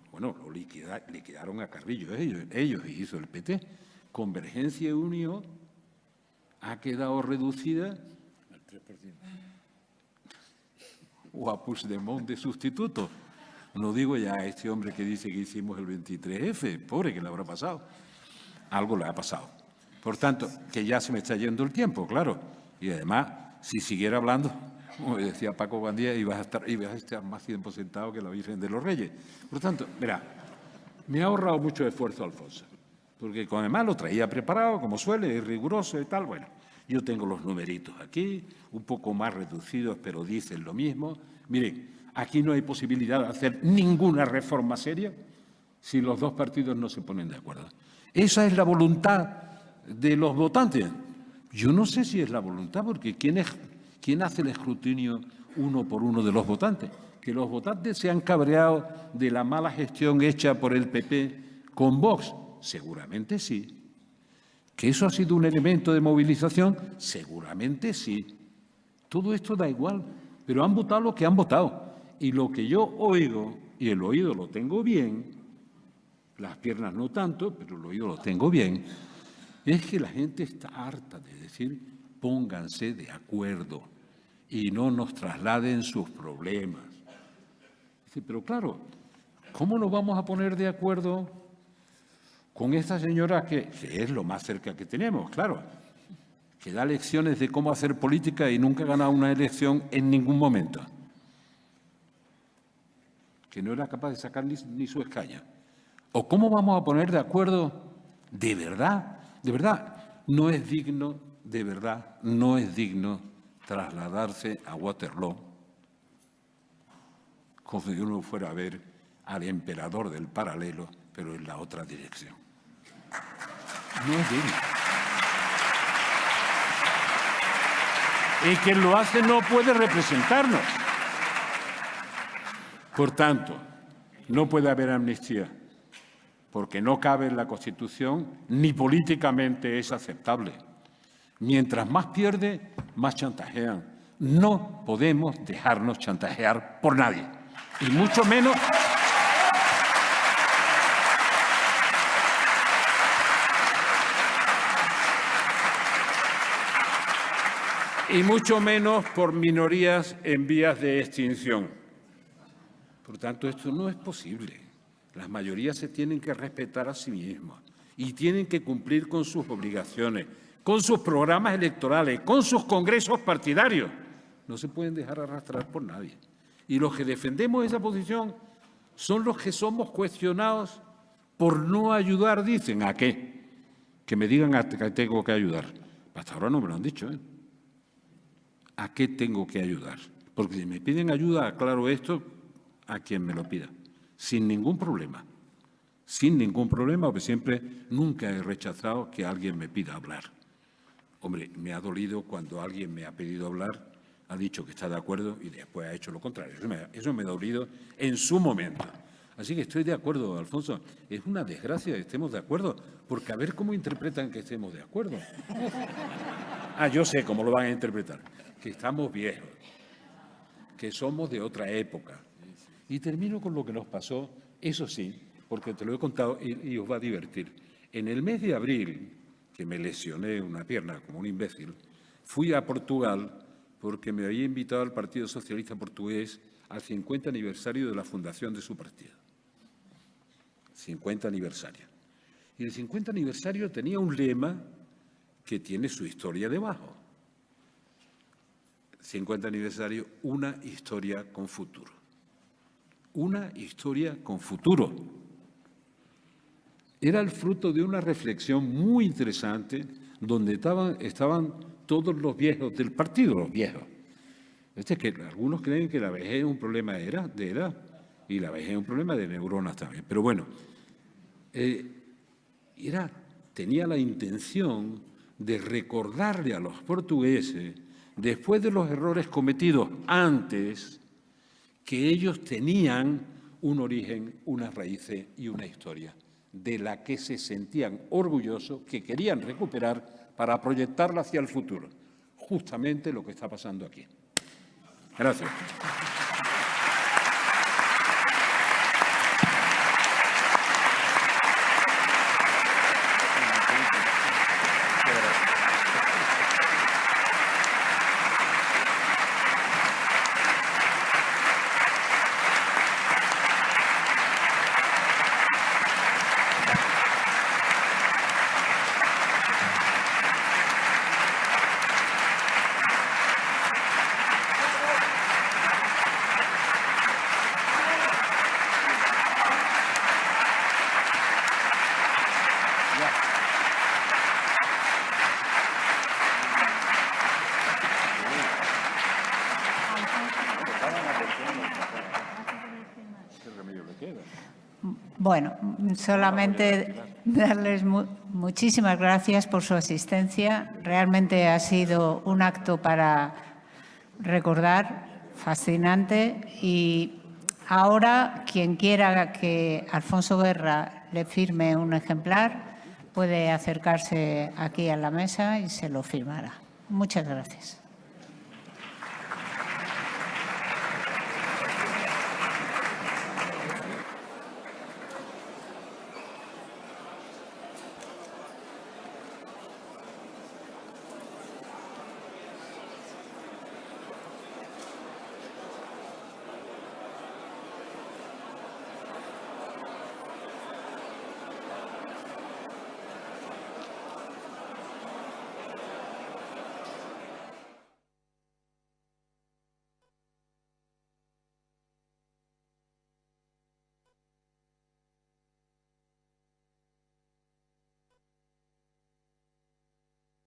liquidaron a Carrillo ellos hizo el PT. Convergencia y Unión ha quedado reducida al 3%. O a Puigdemont de sustituto. No digo ya a este hombre que dice que hicimos el 23F, pobre que le habrá pasado. Algo le ha pasado. Por tanto, que ya se me está yendo el tiempo, claro. Y además, si siguiera hablando, como decía Paco Gandía, ibas a estar más tiempo sentado que la Virgen de los Reyes. Por tanto, verá, me ha ahorrado mucho esfuerzo Alfonso, porque además lo traía preparado, como suele, es riguroso y tal. Bueno, yo tengo los numeritos aquí, un poco más reducidos, pero dicen lo mismo. Miren, aquí no hay posibilidad de hacer ninguna reforma seria si los dos partidos no se ponen de acuerdo. Esa es la voluntad de los votantes. Yo no sé si es la voluntad, porque ¿quién hace el escrutinio uno por uno de los votantes? Que los votantes se han cabreado de la mala gestión hecha por el PP con Vox. Seguramente sí. ¿Que eso ha sido un elemento de movilización? Seguramente sí. Todo esto da igual, pero han votado lo que han votado. Y lo que yo oigo, y el oído lo tengo bien, las piernas no tanto, pero el oído lo tengo bien, es que la gente está harta de decir pónganse de acuerdo y no nos trasladen sus problemas. Dice, pero claro, ¿cómo nos vamos a poner de acuerdo con esta señora que es lo más cerca que tenemos, claro, que da lecciones de cómo hacer política y nunca ha ganado una elección en ningún momento? Que no era capaz de sacar ni su escaña. ¿O cómo vamos a poner de acuerdo de verdad? De verdad, no es digno, de verdad, no es digno trasladarse a Waterloo como si uno fuera a ver al emperador del paralelo, pero en la otra dirección. No es digno. Y quien lo hace no puede representarnos. Por tanto, no puede haber amnistía, porque no cabe en la Constitución ni políticamente es aceptable. Mientras más pierde, más chantajean. No podemos dejarnos chantajear por nadie, y mucho menos por minorías en vías de extinción. Por tanto, esto no es posible. Las mayorías se tienen que respetar a sí mismas y tienen que cumplir con sus obligaciones, con sus programas electorales, con sus congresos partidarios. No se pueden dejar arrastrar por nadie. Y los que defendemos esa posición son los que somos cuestionados por no ayudar, dicen. ¿A qué? Que me digan a qué tengo que ayudar. Hasta ahora no me lo han dicho, ¿eh? ¿A qué tengo que ayudar? Porque si me piden ayuda, aclaro esto a quien me lo pida. Sin ningún problema, porque nunca he rechazado que alguien me pida hablar. Hombre, me ha dolido cuando alguien me ha pedido hablar, ha dicho que está de acuerdo y después ha hecho lo contrario. Eso me ha dolido en su momento. Así que estoy de acuerdo, Alfonso. Es una desgracia que estemos de acuerdo, porque a ver cómo interpretan que estemos de acuerdo. Yo sé cómo lo van a interpretar, que estamos viejos, que somos de otra época. Y termino con lo que nos pasó, eso sí, porque te lo he contado y os va a divertir. En el mes de abril, que me lesioné una pierna como un imbécil, fui a Portugal porque me había invitado el Partido Socialista Portugués al 50 aniversario de la fundación de su partido. 50 aniversario. Y el 50 aniversario tenía un lema que tiene su historia debajo. 50 aniversario, una historia con futuro. Una historia con futuro. Era el fruto de una reflexión muy interesante donde estaban todos los viejos del partido, los viejos. Que algunos creen que la vejez es un problema de edad y la vejez es un problema de neuronas también. Pero bueno, tenía la intención de recordarle a los portugueses, después de los errores cometidos antes, que ellos tenían un origen, unas raíces y una historia, de la que se sentían orgullosos, que querían recuperar para proyectarla hacia el futuro. Justamente lo que está pasando aquí. Gracias. Bueno, solamente darles muchísimas gracias por su asistencia. Realmente ha sido un acto para recordar, fascinante. Y ahora, quien quiera que Alfonso Guerra le firme un ejemplar, puede acercarse aquí a la mesa y se lo firmará. Muchas gracias.